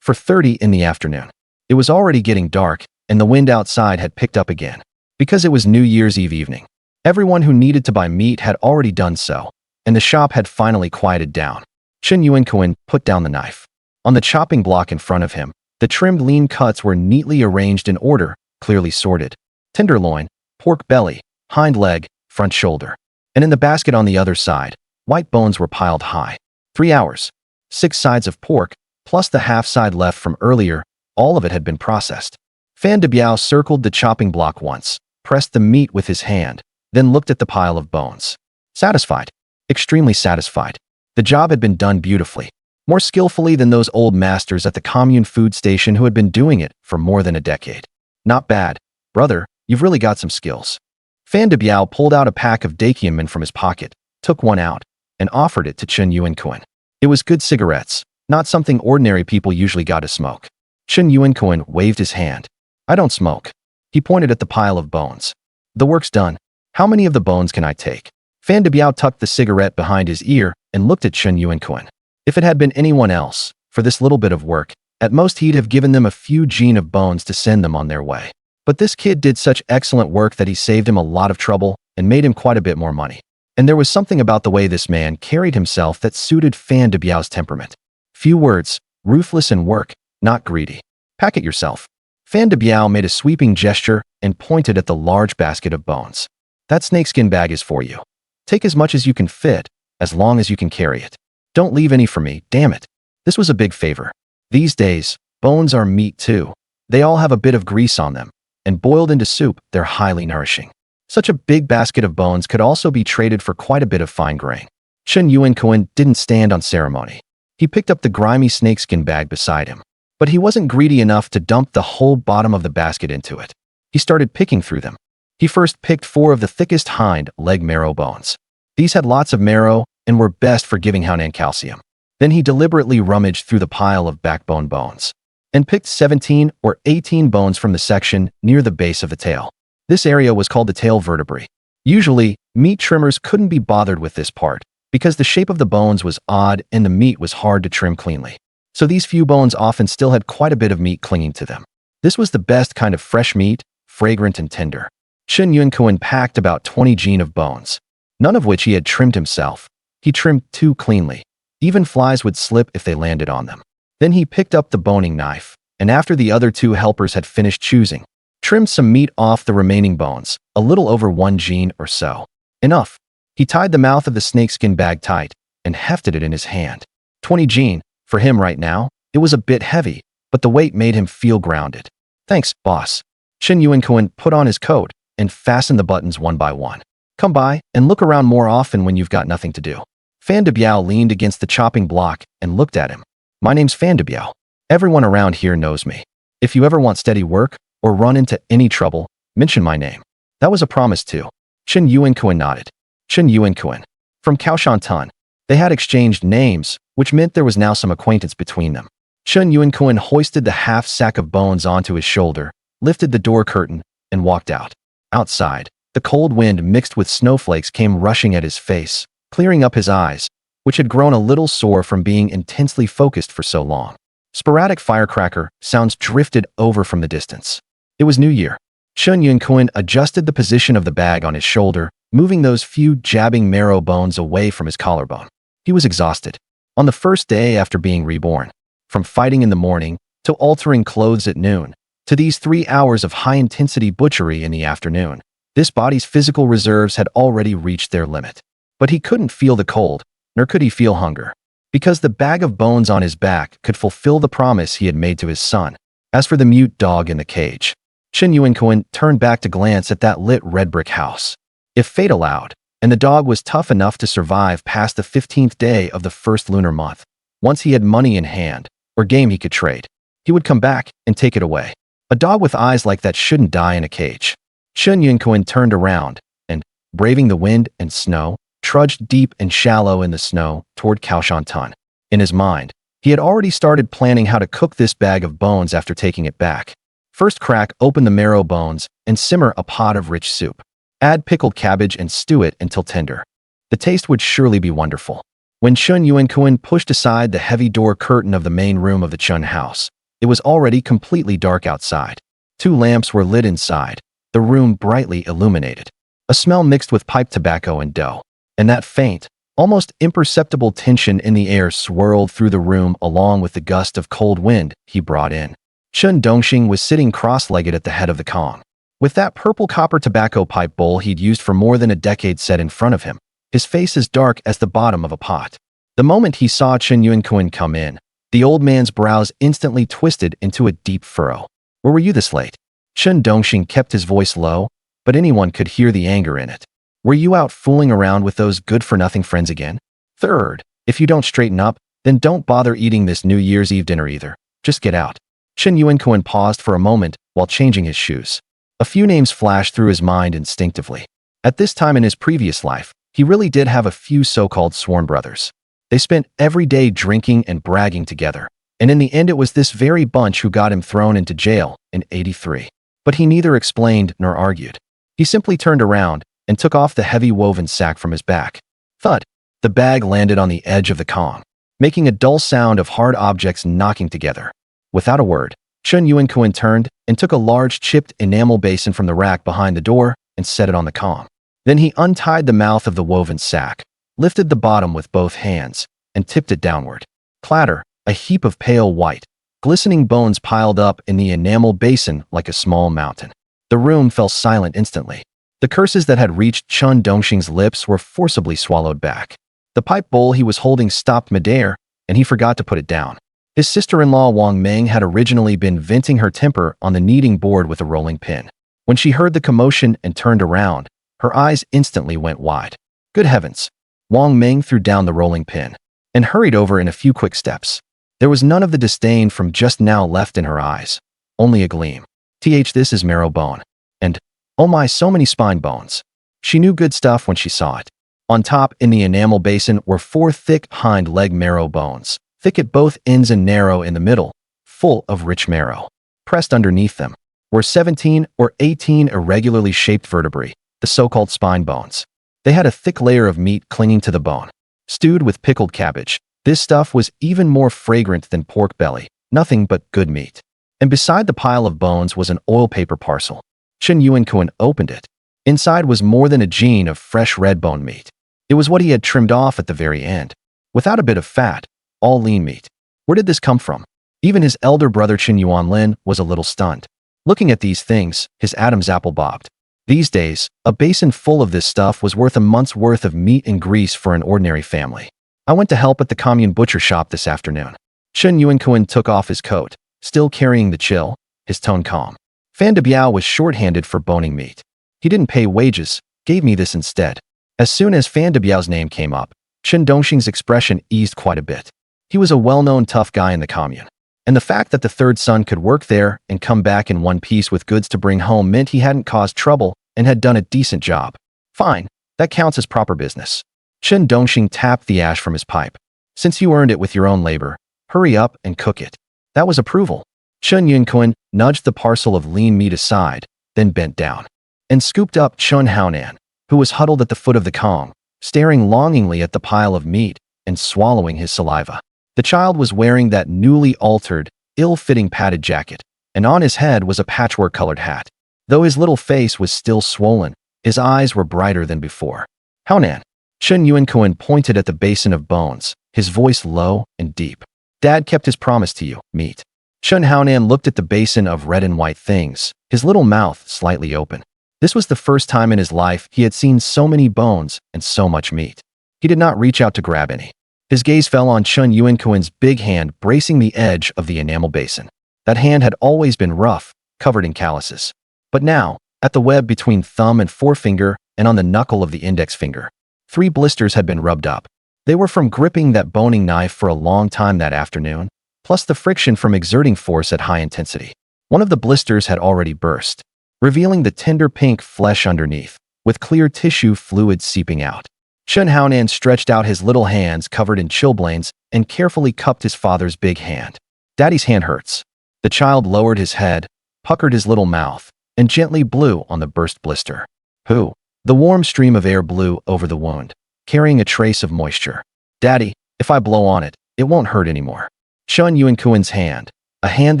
For 30 in the afternoon. It was already getting dark, and the wind outside had picked up again. Because it was New Year's Eve evening. Everyone who needed to buy meat had already done so, and the shop had finally quieted down. Chen Yuankun put down the knife. On the chopping block in front of him, the trimmed lean cuts were neatly arranged in order, clearly sorted. Tenderloin, pork belly, hind leg, front shoulder. And in the basket on the other side, white bones were piled high. 3 hours. 6 sides of pork, plus the half side left from earlier, all of it had been processed. Fan de Biao circled the chopping block once, pressed the meat with his hand, then looked at the pile of bones. Satisfied. Extremely satisfied. The job had been done beautifully. More skillfully than those old masters at the commune food station who had been doing it for more than a decade. Not bad. Brother, you've really got some skills. Fan de Biao pulled out a pack of Dakiaman from his pocket, took one out, and offered it to Chen Yuankun. It was good cigarettes, not something ordinary people usually got to smoke. Chen Yuankun waved his hand. I don't smoke. He pointed at the pile of bones. The work's done. How many of the bones can I take? Fan de Biao tucked the cigarette behind his ear and looked at Chen Yuankun. If it had been anyone else, for this little bit of work, at most he'd have given them a few gene of bones to send them on their way. But this kid did such excellent work that he saved him a lot of trouble and made him quite a bit more money. And there was something about the way this man carried himself that suited Fan de Biao's temperament. Few words, ruthless in work, not greedy. Pack it yourself. Fan de Biao made a sweeping gesture and pointed at the large basket of bones. That snakeskin bag is for you. Take as much as you can fit, as long as you can carry it. Don't leave any for me, damn it. This was a big favor. These days, bones are meat too. They all have a bit of grease on them, and boiled into soup, they're highly nourishing. Such a big basket of bones could also be traded for quite a bit of fine grain. Chen Yuankun didn't stand on ceremony. He picked up the grimy snakeskin bag beside him. But he wasn't greedy enough to dump the whole bottom of the basket into it. He started picking through them. He first picked 4 of the thickest hind leg marrow bones. These had lots of marrow and were best for giving Hunan calcium. Then he deliberately rummaged through the pile of backbone bones and picked 17 or 18 bones from the section near the base of the tail. This area was called the tail vertebrae. Usually, meat trimmers couldn't be bothered with this part because the shape of the bones was odd and the meat was hard to trim cleanly. So these few bones often still had quite a bit of meat clinging to them. This was the best kind of fresh meat, fragrant and tender. Chen Yuankun packed about 20 gene of bones, none of which he had trimmed himself. He trimmed too cleanly. Even flies would slip if they landed on them. Then he picked up the boning knife, and after the other 2 helpers had finished choosing, trimmed some meat off the remaining bones, a little over 1 gene or so. Enough. He tied the mouth of the snakeskin bag tight and hefted it in his hand. 20 Gene, for him right now, it was a bit heavy, but the weight made him feel grounded. Thanks, boss. Chen Yuankun put on his coat and fastened the buttons one by one. Come by and look around more often when you've got nothing to do. Fan de Biao leaned against the chopping block and looked at him. My name's Fan de Biao. Everyone around here knows me. If you ever want steady work or run into any trouble, mention my name. That was a promise too. Chen Yuankun nodded. Chen Yuankun. From Kaohsiantan. They had exchanged names, which meant there was now some acquaintance between them. Chen Yuankun hoisted the half sack of bones onto his shoulder, lifted the door curtain, and walked out. Outside, the cold wind mixed with snowflakes came rushing at his face, clearing up his eyes, which had grown a little sore from being intensely focused for so long. Sporadic firecracker sounds drifted over from the distance. It was New Year. Chen Yuankun adjusted the position of the bag on his shoulder, moving those few jabbing marrow bones away from his collarbone. He was exhausted. On the first day after being reborn, from fighting in the morning to altering clothes at noon, to these 3 hours of high-intensity butchery in the afternoon, this body's physical reserves had already reached their limit. But he couldn't feel the cold, nor could he feel hunger, because the bag of bones on his back could fulfill the promise he had made to his son. As for the mute dog in the cage, Chen Yuankun turned back to glance at that lit red brick house. If fate allowed, and the dog was tough enough to survive past the 15th day of the first lunar month, once he had money in hand, or game he could trade, he would come back and take it away. A dog with eyes like that shouldn't die in a cage. Chen Yuankun turned around and, braving the wind and snow, trudged deep and shallow in the snow toward Kaohsiantan. In his mind, he had already started planning how to cook this bag of bones after taking it back. First crack open the marrow bones and simmer a pot of rich soup. Add pickled cabbage and stew it until tender. The taste would surely be wonderful. When Chen Yuankun pushed aside the heavy door curtain of the main room of the Chen house, it was already completely dark outside. 2 lamps were lit inside, the room brightly illuminated. A smell mixed with pipe tobacco and dough, and that faint, almost imperceptible tension in the air swirled through the room along with the gust of cold wind he brought in. Chen Dongxing was sitting cross-legged at the head of the Kong, with that purple copper tobacco pipe bowl he'd used for more than a decade set in front of him, his face as dark as the bottom of a pot. The moment he saw Chen Yuankun come in, the old man's brows instantly twisted into a deep furrow. Where were you this late? Chen Dongxing kept his voice low, but anyone could hear the anger in it. Were you out fooling around with those good-for-nothing friends again? Third, if you don't straighten up, then don't bother eating this New Year's Eve dinner either. Just get out. Chen Yuankun paused for a moment while changing his shoes. A few names flashed through his mind instinctively. At this time in his previous life, he really did have a few so-called sworn brothers. They spent every day drinking and bragging together, and in the end it was this very bunch who got him thrown into jail in '83. But he neither explained nor argued. He simply turned around and took off the heavy woven sack from his back. Thud! The bag landed on the edge of the Kong, making a dull sound of hard objects knocking together. Without a word, Chen Yuankun turned and took a large chipped enamel basin from the rack behind the door and set it on the Kong. Then he untied the mouth of the woven sack, lifted the bottom with both hands, and tipped it downward. Clatter! A heap of pale white, glistening bones piled up in the enamel basin like a small mountain. The room fell silent instantly. The curses that had reached Chen Dongxing's lips were forcibly swallowed back. The pipe bowl he was holding stopped midair, and he forgot to put it down. His sister-in-law Wang Meng had originally been venting her temper on the kneading board with a rolling pin. When she heard the commotion and turned around, her eyes instantly went wide. Good heavens! Wang Meng threw down the rolling pin and hurried over in a few quick steps. There was none of the disdain from just now left in her eyes, only a gleam. This is marrow bone. And, oh my, so many spine bones. She knew good stuff when she saw it. On top in the enamel basin were 4 thick hind leg marrow bones, thick at both ends and narrow in the middle, full of rich marrow. Pressed underneath them were 17 or 18 irregularly shaped vertebrae, the so-called spine bones. They had a thick layer of meat clinging to the bone, stewed with pickled cabbage. This stuff was even more fragrant than pork belly, nothing but good meat. And beside the pile of bones was an oil paper parcel. Chen Yuankun opened it. Inside was more than a gene of fresh red bone meat. It was what he had trimmed off at the very end, without a bit of fat, all lean meat. Where did this come from? Even his elder brother Chen Yuanlin was a little stunned. Looking at these things, his Adam's apple bobbed. These days, a basin full of this stuff was worth a month's worth of meat and grease for an ordinary family. I went to help at the commune butcher shop this afternoon. Chen Yuankun took off his coat, still carrying the chill, his tone calm. Fan de Biao was short-handed for boning meat. He didn't pay wages, gave me this instead. As soon as Fan de Biao's name came up, Chen Dongxing's expression eased quite a bit. He was a well-known tough guy in the commune. And the fact that the third son could work there and come back in one piece with goods to bring home meant he hadn't caused trouble and had done a decent job. Fine, that counts as proper business. Chen Dongxing tapped the ash from his pipe. Since you earned it with your own labor, hurry up and cook it. That was approval. Chen Yuankun nudged the parcel of lean meat aside, then bent down and scooped up Chen Haonan, who was huddled at the foot of the Kong, staring longingly at the pile of meat and swallowing his saliva. The child was wearing that newly altered, ill-fitting padded jacket, and on his head was a patchwork-colored hat. Though his little face was still swollen, his eyes were brighter than before. Haonan. Chen Yuankun pointed at the basin of bones, his voice low and deep. Dad kept his promise to you, meat. Chen Haonan looked at the basin of red and white things, his little mouth slightly open. This was the first time in his life he had seen so many bones and so much meat. He did not reach out to grab any. His gaze fell on Chen Yuankun's big hand bracing the edge of the enamel basin. That hand had always been rough, covered in calluses. But now, at the web between thumb and forefinger and on the knuckle of the index finger, 3 blisters had been rubbed up. They were from gripping that boning knife for a long time that afternoon, plus the friction from exerting force at high intensity. One of the blisters had already burst, revealing the tender pink flesh underneath, with clear tissue fluid seeping out. Chen Haonan stretched out his little hands covered in chilblains and carefully cupped his father's big hand. Daddy's hand hurts. The child lowered his head, puckered his little mouth, and gently blew on the burst blister. Pooh. The warm stream of air blew over the wound, carrying a trace of moisture. Daddy, if I blow on it, it won't hurt anymore. Chen Yuankun's hand, a hand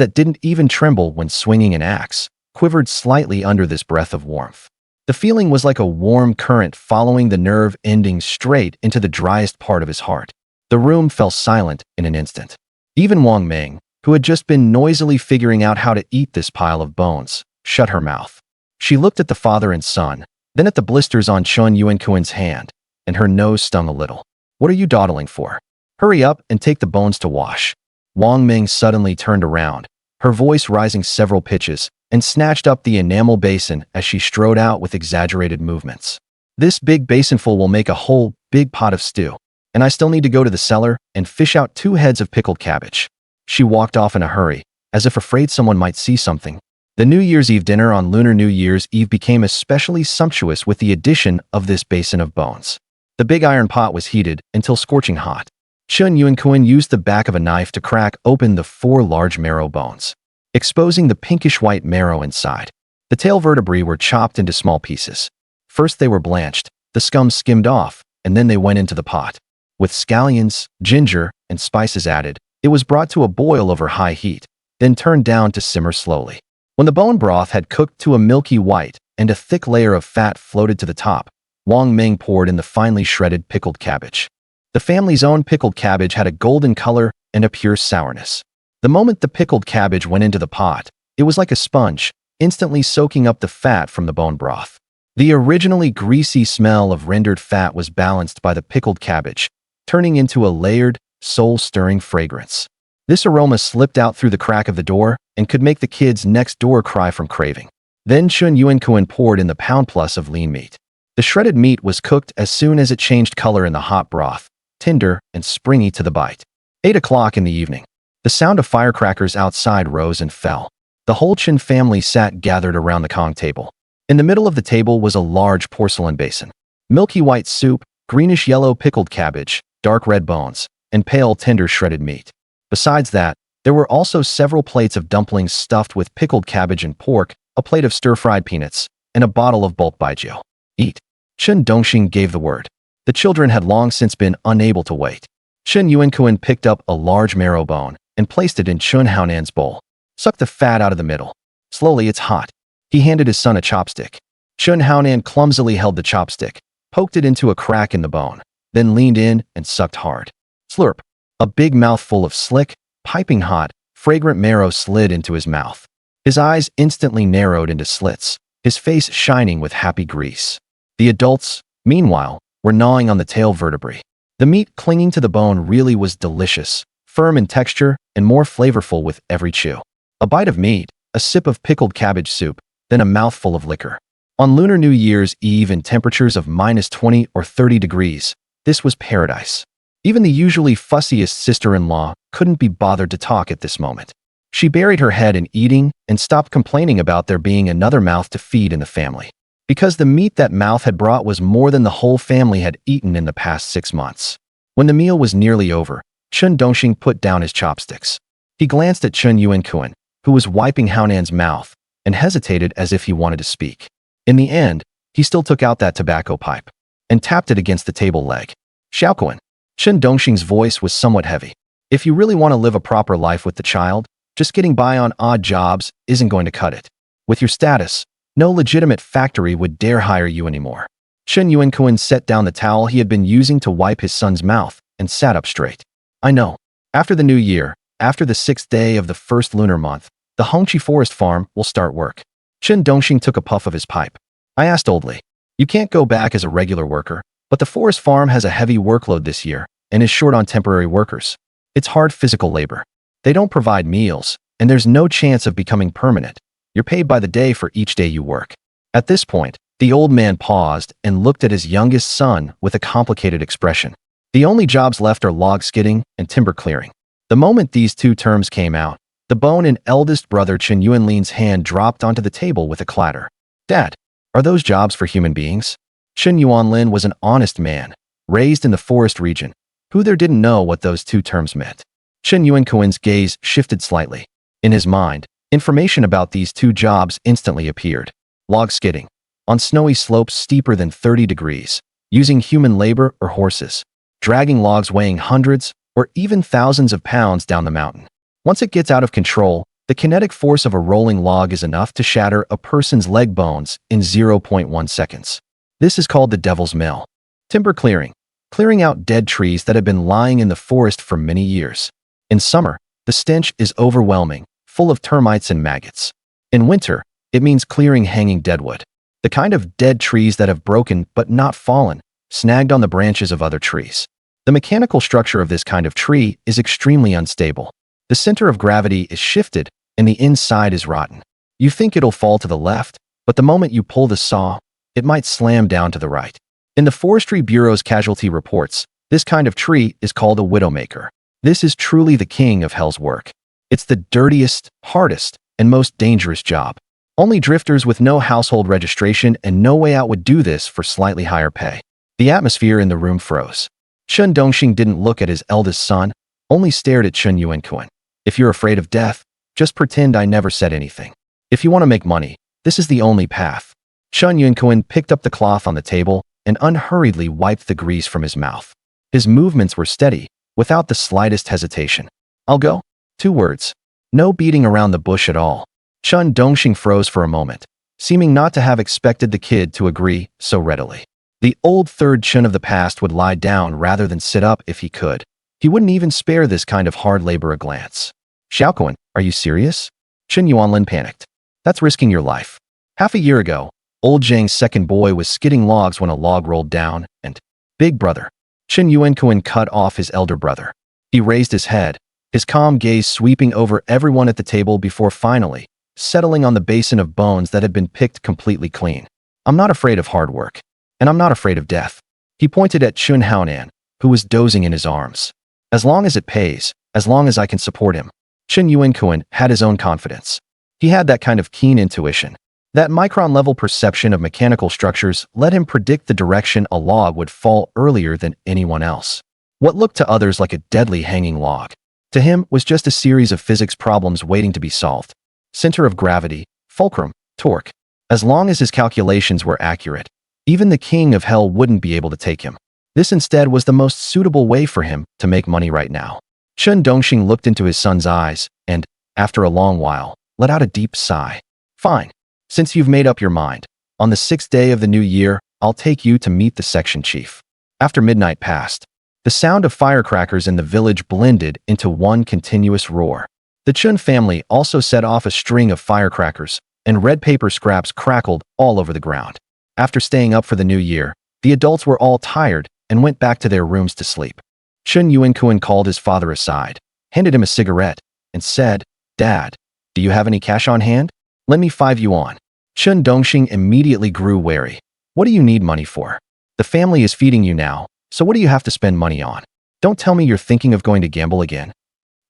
that didn't even tremble when swinging an axe, quivered slightly under this breath of warmth. The feeling was like a warm current following the nerve ending straight into the driest part of his heart. The room fell silent in an instant. Even Wang Ming, who had just been noisily figuring out how to eat this pile of bones, shut her mouth. She looked at the father and son, then at the blisters on Chen Yuankun's hand, and her nose stung a little. What are you dawdling for? Hurry up and take the bones to wash. Wang Ming suddenly turned around, her voice rising several pitches, and snatched up the enamel basin as she strode out with exaggerated movements. This big basinful will make a whole big pot of stew, and I still need to go to the cellar and fish out 2 heads of pickled cabbage. She walked off in a hurry, as if afraid someone might see something. The New Year's Eve dinner on Lunar New Year's Eve became especially sumptuous with the addition of this basin of bones. The big iron pot was heated until scorching hot. Chen Yuankun used the back of a knife to crack open the 4 large marrow bones, exposing the pinkish-white marrow inside. The tail vertebrae were chopped into small pieces. First they were blanched, the scum skimmed off, and then they went into the pot. With scallions, ginger, and spices added, it was brought to a boil over high heat, then turned down to simmer slowly. When the bone broth had cooked to a milky white and a thick layer of fat floated to the top, Wang Ming poured in the finely shredded pickled cabbage. The family's own pickled cabbage had a golden color and a pure sourness. The moment the pickled cabbage went into the pot, it was like a sponge, instantly soaking up the fat from the bone broth. The originally greasy smell of rendered fat was balanced by the pickled cabbage, turning into a layered, soul-stirring fragrance. This aroma slipped out through the crack of the door and could make the kids next door cry from craving. Then Chen Yuankun poured in the pound-plus of lean meat. The shredded meat was cooked as soon as it changed color in the hot broth, tender and springy to the bite. 8 o'clock in the evening. The sound of firecrackers outside rose and fell. The whole Chen family sat gathered around the Kong table. In the middle of the table was a large porcelain basin. Milky white soup, greenish-yellow pickled cabbage, dark red bones, and pale tender shredded meat. Besides that, there were also several plates of dumplings stuffed with pickled cabbage and pork, a plate of stir-fried peanuts, and a bottle of bulk baijiu. Eat. Chen Dongxing gave the word. The children had long since been unable to wait. Chen Yuankun picked up a large marrow bone and placed it in Chen Haonan's bowl. Suck the fat out of the middle. Slowly, it's hot. He handed his son a chopstick. Chen Haonan clumsily held the chopstick, poked it into a crack in the bone, then leaned in and sucked hard. Slurp. A big mouthful of slick, piping hot, fragrant marrow slid into his mouth. His eyes instantly narrowed into slits, his face shining with happy grease. The adults, meanwhile, were gnawing on the tail vertebrae. The meat clinging to the bone really was delicious, firm in texture and more flavorful with every chew. A bite of meat, a sip of pickled cabbage soup, then a mouthful of liquor. On Lunar New Year's Eve in temperatures of -20 or 30 degrees, this was paradise. Even the usually fussiest sister-in-law couldn't be bothered to talk at this moment. She buried her head in eating and stopped complaining about there being another mouth to feed in the family. Because the meat that mouth had brought was more than the whole family had eaten in the past 6 months. When the meal was nearly over, Chen Dongxing put down his chopsticks. He glanced at Chen Yuankun, who was wiping Haonan's mouth, and hesitated as if he wanted to speak. In the end, he still took out that tobacco pipe and tapped it against the table leg. Xiaokuan. Chen Dongxing's voice was somewhat heavy. If you really want to live a proper life with the child, just getting by on odd jobs isn't going to cut it. With your status, no legitimate factory would dare hire you anymore. Chen Yuankun set down the towel he had been using to wipe his son's mouth and sat up straight. I know. After the new year, after the 6th day of the first lunar month, the Hongqi forest farm will start work. Chen Dongxing took a puff of his pipe. I asked oldly, you can't go back as a regular worker, but the forest farm has a heavy workload this year and is short on temporary workers. It's hard physical labor. They don't provide meals, and there's no chance of becoming permanent. You're paid by the day for each day you work. At this point, the old man paused and looked at his youngest son with a complicated expression. The only jobs left are log skidding and timber clearing. The moment these two terms came out, the bone and eldest brother Chen Yuanlin's hand dropped onto the table with a clatter. Dad, are those jobs for human beings? Chen Yuanlin was an honest man, raised in the forest region, who there didn't know what those two terms meant. Chen Yuankun's gaze shifted slightly. In his mind, information about these two jobs instantly appeared. Log skidding, on snowy slopes steeper than 30 degrees, using human labor or horses, dragging logs weighing hundreds or even thousands of pounds down the mountain. Once it gets out of control, the kinetic force of a rolling log is enough to shatter a person's leg bones in 0.1 seconds. This is called the devil's mill. Timber clearing, clearing out dead trees that have been lying in the forest for many years. In summer, the stench is overwhelming, full of termites and maggots. In winter, it means clearing hanging deadwood, the kind of dead trees that have broken but not fallen, snagged on the branches of other trees. The mechanical structure of this kind of tree is extremely unstable. The center of gravity is shifted, and the inside is rotten. You think it'll fall to the left, but the moment you pull the saw, it might slam down to the right. In the Forestry Bureau's casualty reports, this kind of tree is called a widowmaker. This is truly the king of hell's work. It's the dirtiest, hardest, and most dangerous job. Only drifters with no household registration and no way out would do this for slightly higher pay. The atmosphere in the room froze. Chen Dongxing didn't look at his eldest son, only stared at Chen Yuankun. If you're afraid of death, just pretend I never said anything. If you want to make money, this is the only path. Chen Yuankun picked up the cloth on the table and unhurriedly wiped the grease from his mouth. His movements were steady, without the slightest hesitation. I'll go. 2 words. No beating around the bush at all. Chen Dongxing froze for a moment, seeming not to have expected the kid to agree so readily. The old third Chen of the past would lie down rather than sit up if he could. He wouldn't even spare this kind of hard labor a glance. Xiaokuan, are you serious? Chen Yuanlin panicked. That's risking your life. Half a year ago, old Zhang's second boy was skidding logs when a log rolled down, and big brother. Chen Yuankun cut off his elder brother. He raised his head, his calm gaze sweeping over everyone at the table before finally settling on the basin of bones that had been picked completely clean. I'm not afraid of hard work, and I'm not afraid of death. He pointed at Chun Haonan, who was dozing in his arms. As long as it pays, as long as I can support him. Chen Yuankun had his own confidence. He had that kind of keen intuition. That micron-level perception of mechanical structures let him predict the direction a log would fall earlier than anyone else. What looked to others like a deadly hanging log, to him was just a series of physics problems waiting to be solved. Center of gravity, fulcrum, torque. As long as his calculations were accurate, even the king of hell wouldn't be able to take him. This instead was the most suitable way for him to make money right now. Chen Dongxing looked into his son's eyes and, after a long while, let out a deep sigh. Fine. Since you've made up your mind, on the 6th day of the new year, I'll take you to meet the section chief. After midnight passed, the sound of firecrackers in the village blended into one continuous roar. The Chun family also set off a string of firecrackers, and red paper scraps crackled all over the ground. After staying up for the new year, the adults were all tired and went back to their rooms to sleep. Chen Yuankun called his father aside, handed him a cigarette, and said, "Dad, do you have any cash on hand? Lend me 5 yuan." Chen Dongxing immediately grew wary. "What do you need money for? The family is feeding you now, so what do you have to spend money on? Don't tell me you're thinking of going to gamble again."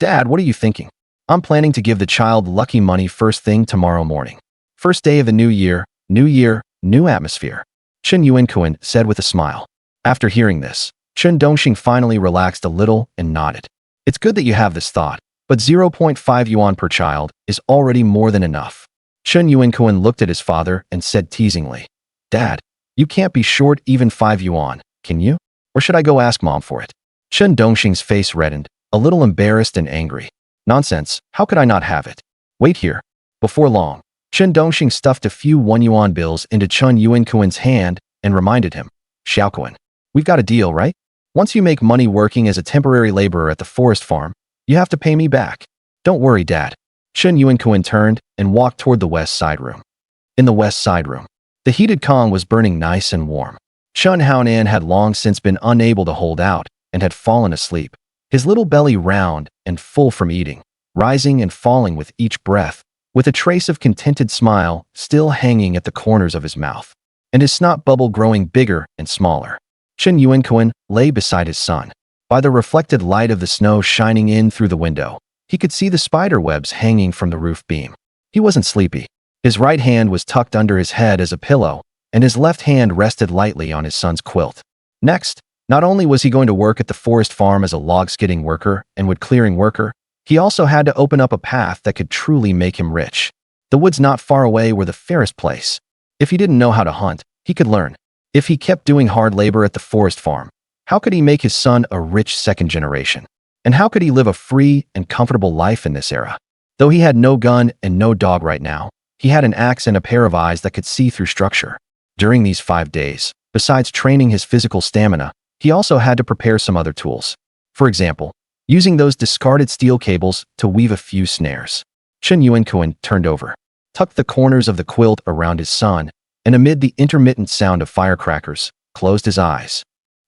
"Dad, what are you thinking? I'm planning to give the child lucky money first thing tomorrow morning. First day of the new year, new atmosphere," Chen Yuankun said with a smile. After hearing this, Chen Dongxing finally relaxed a little and nodded. "It's good that you have this thought, but 0.5 yuan per child is already more than enough." Chen Yuankun looked at his father and said teasingly, "Dad, you can't be short even 5 yuan, can you? Or should I go ask Mom for it?" Chen Dongxing's face reddened, a little embarrassed and angry. "Nonsense, how could I not have it? Wait here." Before long, Chen Dongxing stuffed a few 1 yuan bills into Chen Yuankun's hand and reminded him, "Xiaokuan, we've got a deal, right? Once you make money working as a temporary laborer at the forest farm, you have to pay me back." "Don't worry, Dad." Chen Yuankun turned and walked toward the west side room. In the west side room, the heated Kong was burning nice and warm. Chen Haonan had long since been unable to hold out and had fallen asleep, his little belly round and full from eating, rising and falling with each breath, with a trace of contented smile still hanging at the corners of his mouth, and his snot bubble growing bigger and smaller. Chen Yuankun lay beside his son. By the reflected light of the snow shining in through the window, he could see the spider webs hanging from the roof beam. He wasn't sleepy. His right hand was tucked under his head as a pillow, and his left hand rested lightly on his son's quilt. Next, not only was he going to work at the forest farm as a log-skidding worker and wood-clearing worker, he also had to open up a path that could truly make him rich. The woods not far away were the fairest place. If he didn't know how to hunt, he could learn. If he kept doing hard labor at the forest farm, how could he make his son a rich second generation? And how could he live a free and comfortable life in this era? Though he had no gun and no dog right now, he had an axe and a pair of eyes that could see through structure. During these 5 days, besides training his physical stamina, he also had to prepare some other tools. For example, using those discarded steel cables to weave a few snares. Chen Yuankun turned over, tucked the corners of the quilt around his son, and amid the intermittent sound of firecrackers, closed his eyes.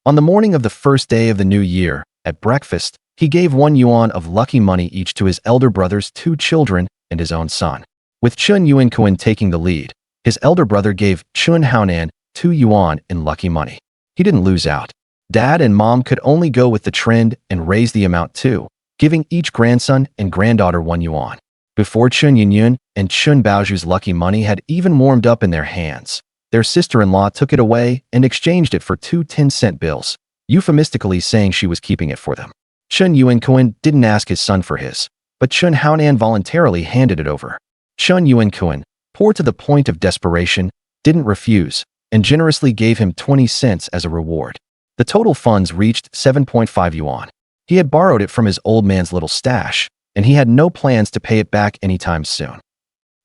On the morning of the first day of the new year, at breakfast, he gave 1 yuan of lucky money each to his elder brother's 2 children and his own son. With Chen Yuankun taking the lead, his elder brother gave Chen Haonan 2 yuan in lucky money. He didn't lose out. Dad and Mom could only go with the trend and raise the amount too, giving each grandson and granddaughter 1 yuan. Before Chen Yunyun and Chen Baozhu's lucky money had even warmed up in their hands, their sister-in-law took it away and exchanged it for 2 10-cent bills, euphemistically saying she was keeping it for them. Chen Yuankun didn't ask his son for his, but Chen Haonan voluntarily handed it over. Chen Yuankun, poor to the point of desperation, didn't refuse, and generously gave him 20 cents as a reward. The total funds reached 7.5 yuan. He had borrowed it from his old man's little stash, and he had no plans to pay it back anytime soon.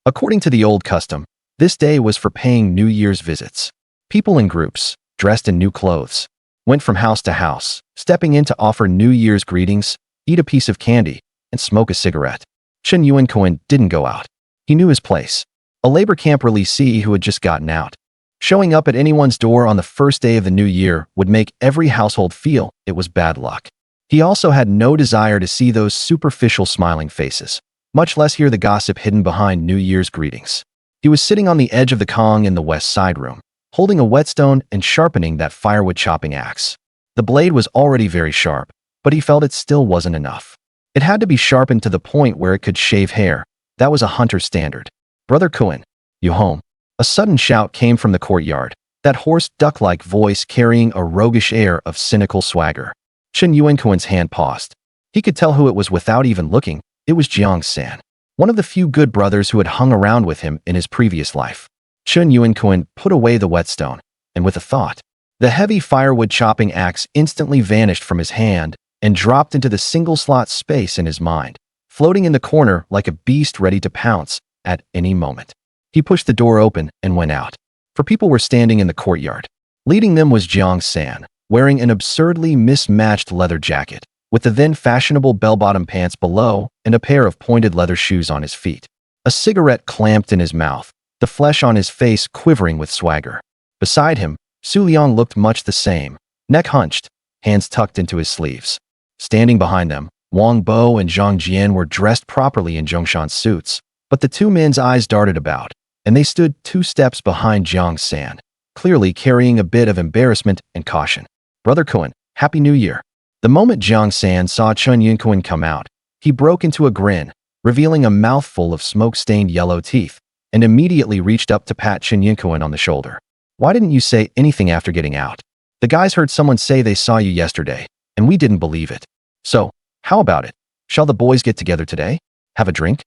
According to the old custom, this day was for paying New Year's visits. People in groups, dressed in new clothes, went from house to house, stepping in to offer New Year's greetings, eat a piece of candy, and smoke a cigarette. Chen Yuankun didn't go out. He knew his place. A labor camp releasee who had just gotten out. Showing up at anyone's door on the first day of the new year would make every household feel it was bad luck. He also had no desire to see those superficial smiling faces, much less hear the gossip hidden behind New Year's greetings. He was sitting on the edge of the Kong in the west side room, holding a whetstone and sharpening that firewood chopping axe. The blade was already very sharp, but he felt it still wasn't enough. It had to be sharpened to the point where it could shave hair. That was a hunter's standard. "Brother Kuan, you home?" A sudden shout came from the courtyard, that hoarse duck-like voice carrying a roguish air of cynical swagger. Chen Yuankun's hand paused. He could tell who it was without even looking. It was Jiang San, one of the few good brothers who had hung around with him in his previous life. Chen Yuankun put away the whetstone, and with a thought, the heavy firewood chopping axe instantly vanished from his hand and dropped into the single-slot space in his mind, floating in the corner like a beast ready to pounce at any moment. He pushed the door open and went out. For people were standing in the courtyard. Leading them was Jiang San, wearing an absurdly mismatched leather jacket, with the then fashionable bell-bottom pants below and a pair of pointed leather shoes on his feet. a cigarette clamped in his mouth, the flesh on his face quivering with swagger. Beside him, Su Liang looked much the same, neck hunched, hands tucked into his sleeves. Standing behind them, Wang Bo and Zhang Jian were dressed properly in Zhongshan suits, but the two men's eyes darted about, and they stood 2 steps behind Jiang San, clearly carrying a bit of embarrassment and caution. "Brother Kun, Happy New Year." The moment Jiang San saw Chen Yuankun come out, he broke into a grin, revealing a mouthful of smoke-stained yellow teeth, and immediately reached up to pat Chen Yuankun on the shoulder. "Why didn't you say anything after getting out? The guys heard someone say they saw you yesterday, and we didn't believe it. So, how about it? Shall the boys get together today? Have a drink?"